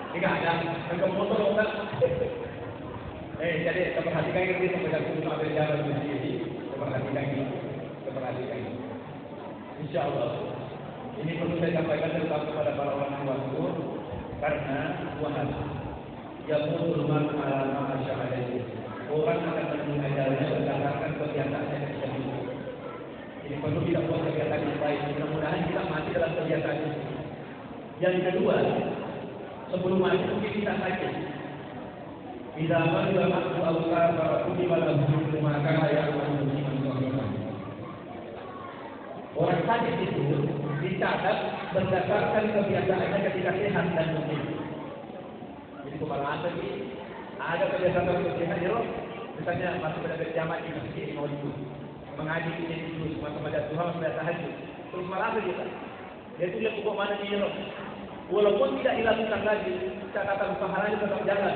Speaker 1: Tidak ada, mereka motor enggak. Jadi kita perhatikan ini sampai subuh ambil jalan di sini. Perhatikan ini. Insya Allah. Ini perlu saya sampaikan terutama kepada para ulama waktu karena dua hal. Yang musulman alama asy'ari. Orang akan mengajarnya berdasarkan kebiasaannya ketika hidup. Jadi perlu kita buat kegiatan yang baik. Mudah-mudahan kita mati dalam kegiatan itu. Yang kedua, sebelum mati mungkin kita sakit. Tidak malu aku awsar para kudi malam maka ayat musliman. Orang sakit itu dicatat berdasarkan kebiasaannya ketika sehat dan mungkin. Jadi kemarin tadi ada kebiasaan kebiasaan ya, misalnya masuk pada jamaah di masjid mau itu mengaji ini terus masuk pada Tuhan sudah tahajud terus malah kita dia itu lihat pokok mana dia walaupun tidak dilakukan lagi catatan pahalanya tetap jalan.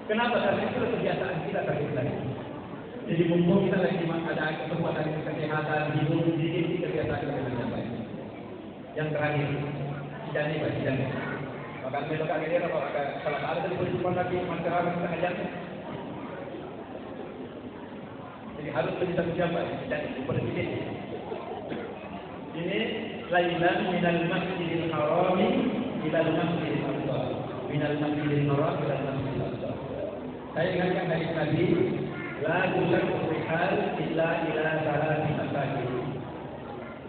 Speaker 1: Kenapa? Karena itu kebiasaan kita tadi. Jadi mumpung kita lagi ada kesempatan kesehatan hidup sedikit kebiasaan kita baik. Yang terakhir tidak. Maka besok hari ini kalau ada salah ada tadi berjumpa lagi masyarakat setengah jam. Jadi harus lebih 1 jam dan berpikir. Ini lailan minal masjidil haram ila al-masjidil aqsa. Minal masjidil haram ila al-masjidil aqsa. Saya ingatkan dari tadi la tusyarku rihal illa ila salati masajid.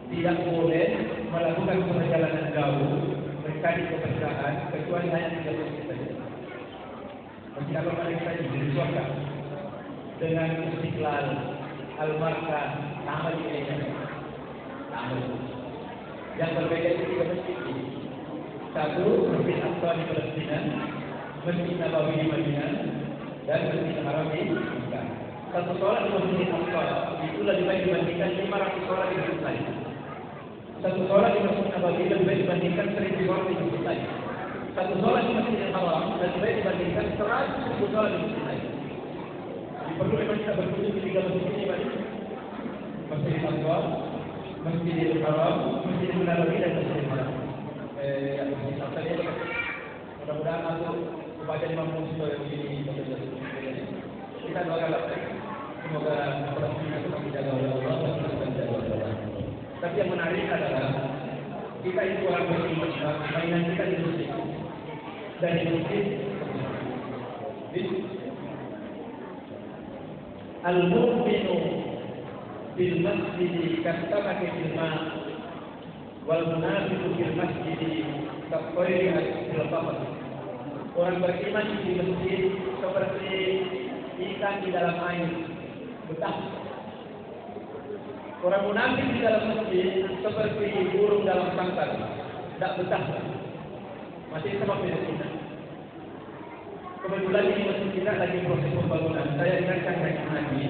Speaker 1: Tidak boleh melakukan perjalanan jauh mencari keberkahan kecuali hanya 3 masjid saja. Masjid apa kita di surga dengan Istiqlal, Al-Markah, sama di Indonesia. Yang berbeda itu 3 masjid ini. Satu, Masjid Aqsa di Palestina, Masjid Nabawi di Madinah, dan Masjid Haram di Mekah. Satu sholat di Masjid Aqsa itu lebih baik dibandingkan 500 sholat di masjid lain. Satu sholat di Masjid Nabawi lebih baik dibandingkan 1000 sholat di masjid lain. Satu sholat di Masjid Haram lebih baik dibandingkan 100.000 sholat di masjid lain. Jadi perlu memang kita berkunjung di 3 masjid ini Pak. Masjid Aqsa, Masjid Haram, Masjid Nabawi dan Masjid Haram. Masjid Aqsa ini mudah-mudahan aku kepada Imam Musto yang begini. Kita doakanlah semoga operasi itu dijaga oleh Allah dan dijaga oleh Allah. Tapi yang menarik adalah kita itu orang beriman, mainan kita di masjid. Dari masjid al-mu'minu bil masjid kastamaki fil ma' wal munafiqu fil masjid Kafir al-Fafat. Orang beriman di masjid seperti ikan di dalam air, betah. Orang munafik di dalam masjid seperti burung dalam sangkar, tidak betah. Masih sama kita. Kebetulan ini masjid kita lagi proses pembangunan. Saya ingatkan lagi.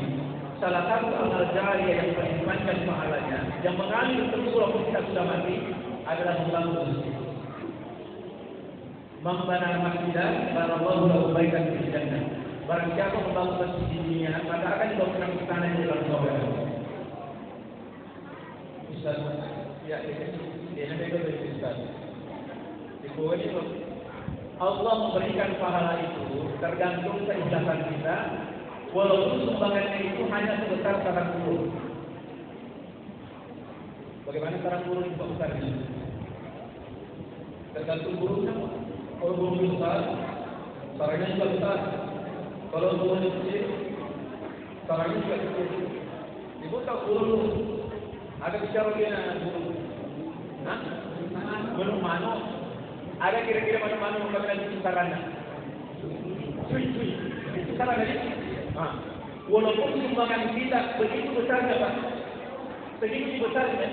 Speaker 1: Salah satu amal jariah yang paling panjang pahalanya, yang mengalir terus walaupun kita sudah mati, adalah membangun masjid. Man bana masjidan banallahu lahu baitan fil jannah. Barang siapa membangun masjid di dunia, maka akan dibangunkan istana di dalam surga. Ustaz, ya ini juga dari Ustaz. Di bawah itu Allah memberikan pahala itu tergantung keikhlasan kita. Walaupun sumbangannya itu hanya sebesar sarang burung. Bagaimana sarang burung itu besarnya? Tergantung burungnya. Kalau burung besar, sarangnya juga besar. Kalau burung kecil, sarangnya juga kecil. Ibu tahu burung? Ada bicara dia burung. Hah? Burung mano. Ada kira-kira mana-mana mengambil sarangnya. Cui. Itu sarang lagi. Walaupun sumbangan kita begitu besarnya Pak, begitu besarnya,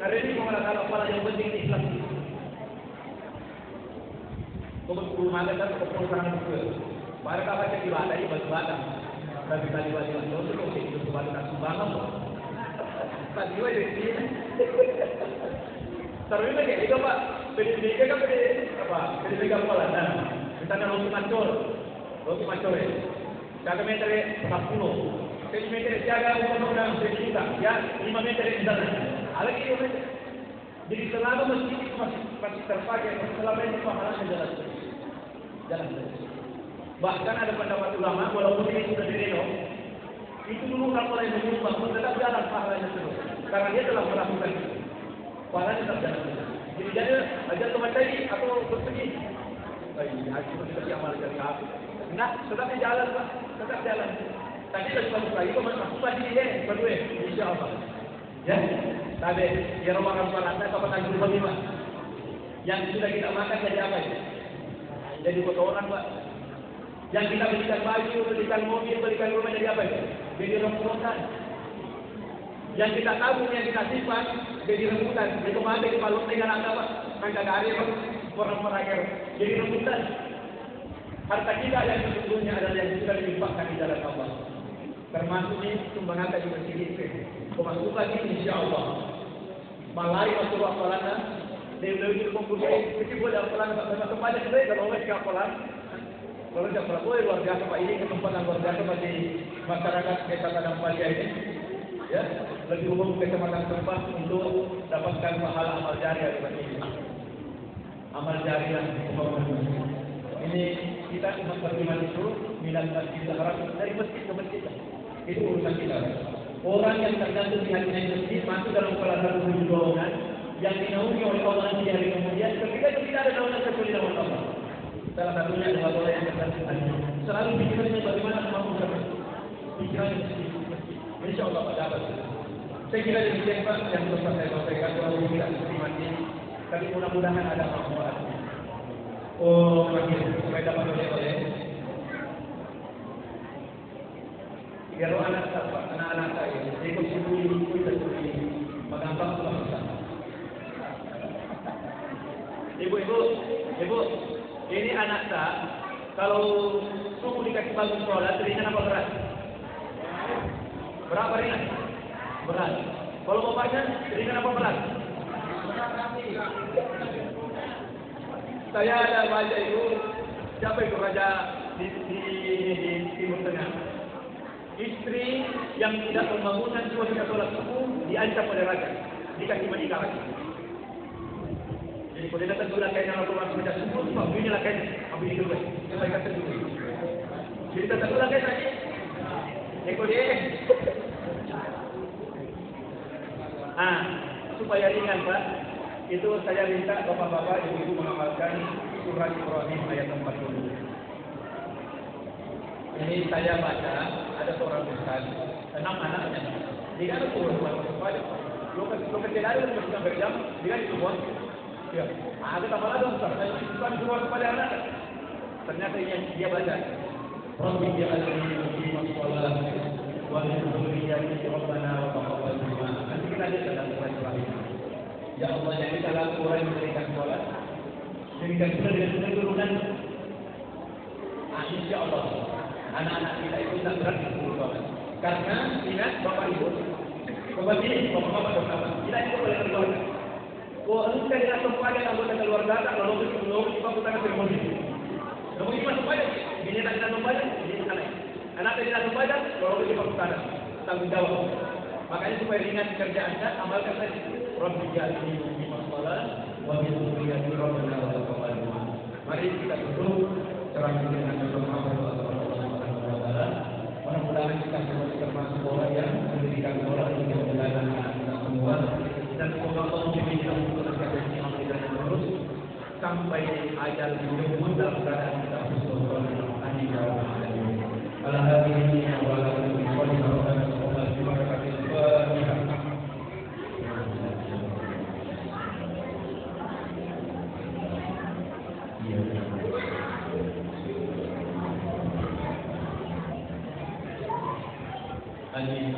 Speaker 1: karena ini mengatakan apa yang penting Islam. Kebetulan ada dan kebetulan juga. Pada kapan jadi ibadah ini batu-bata, tapi tadi batu itu sebab tak sumbangan. Tadi wajib ini. Terus lagi itu Pak, PDB kan PDB kepala. Misalnya roti macor ya. Jaga meter 40, sentimeter jaga undang-undang juta, ya 5 meter di sana. Ada kilometer. Jadi selama masjid itu masih terpakai, selama ini pahalanya jalan terus. Bahkan ada pendapat ulama, walaupun ini sudah direno, itu dulu orang mulai menyumbang, tetap jalan pahalanya terus. Karena dia telah melakukan itu, pahalanya tetap jalan terus. Jadi jadi ajar teman tadi atau bersegi. Haji seperti amal jasa. Nah, tetap jalan Pak, tetap jalan. Tadi sudah lagi masuk lagi dia, berdua, insya Allah. Ya, tadi ya rumah kampung kapan lagi Pak? Yang sudah kita makan jadi apa itu? Jadi kotoran Pak. Yang kita belikan baju, belikan mobil, belikan rumah jadi apa itu? Jadi rembukan. Yang kita tabung, yang kita simpan jadi rembukan. Itu mati di Palung dengan apa Pak? Maka dari orang-orang jadi rembukan. Harta kita yang sesungguhnya adalah yang sudah diinfakkan di dalam Allah. Termasuk ini sumbangan tadi masjid itu. Pemasukan ini insya Allah. Malari masuk apalannya. Dia itu komputer. Jadi boleh apalan sama tempatnya kita kalau oleh apalan. Kalau tidak apalan boleh luar biasa Pak ini kesempatan luar biasa bagi masyarakat Desa Tadampalia ini. Ya, lebih umum kecamatan tempat untuk dapatkan pahala amal jariah seperti ini. Amal jariah ini kita umat beriman itu minat masjid haram dari masjid ke masjid. Itu urusan kita. Orang yang tergantung di hati masjid masuk dalam salah satu golongan yang dinaungi oleh Allah di hari kemudian. Ketika itu tidak ada naungan kecuali naungan Allah. Salah satunya adalah orang yang tergantung hati. Selalu pikirannya bagaimana membangun masjid. Pikirannya masjid. Insya Allah pada abad. Saya kira demikian Pak yang sempat saya sampaikan kalau tidak seperti mati. Tapi mudah-mudahan ada manfaatnya. Oh, supaya dapat oleh biar anak-anak saya ikut sembunyi dan sembunyi mengampang telah besar. Ibu, ini anak saya kalau suku dikasih bangun sholat, ringan apa berat? Berapa ringan? Berat. Kalau bapaknya ringan apa berat? Saya ada baca itu, siapa itu raja di Timur Tengah. Istri yang tidak membangunkan suaminya sholat subuh diancam oleh raja, dikasih menikah lagi. Jadi kalau dia datang ke belakangnya lalu orang baca subuh, suaminya lah kayaknya, ambil itu guys, saya kata dulu. Jadi datang ke belakang tadi, ekor dia. Supaya ringan Pak. Itu saya minta bapak-bapak ibu-ibu mengamalkan surah Ibrahim ayat 40. Ini saya baca, ada seorang ustaz, 6 anaknya. Dia kan turun masuk aja. Lo kecil ada masih berjam, dia kan itu buat. Ya, ada tambah dong, saya bukan keluar kepada anak. Ternyata yang dia baca, Rabbi ja'alni muqimas shalah wa min dzurriyyati rabbana wa taqabbal du'a. Nanti kita lihat dalam surah ini. Ya Allah, yang kita lakukan orang yang berikan sholat, berikan pula dengan turunan. Insya Allah, anak-anak kita itu tak berat disuruh sholat. Karena ingat bapak ibu, bapak ini, bapak-bapak dan bapak, kita itu boleh keluarga. Oh, engkau tidak sempadan anggota keluarga, kalau belum kita putaran seremoni. Seremoni masuk pada, bini tak tidak sempadan, bini tak naik. Anak tidak sempadan, kalau kita putaran, tanggung jawab. Makanya supaya ringan kerjaannya, amalkan tadi. Rabbi ja'alni muqimas shalah wa min dzurriyyati rabbana wa taqabbal du'a. Mari kita duduk terang dengan Muhammad sallallahu alaihi wasallam. Mudah-mudahan kita semua termasuk orang yang mendirikan sholat yang menjalankan kita semua. Dan semoga Allah memberi kita untuk menjadi akidah yang lurus sampai ajal menjemput dalam keadaan kita husnul khotimah. Amin ya rabbal alamin. Alhamdulillah wa la ilaha illallah. Amin.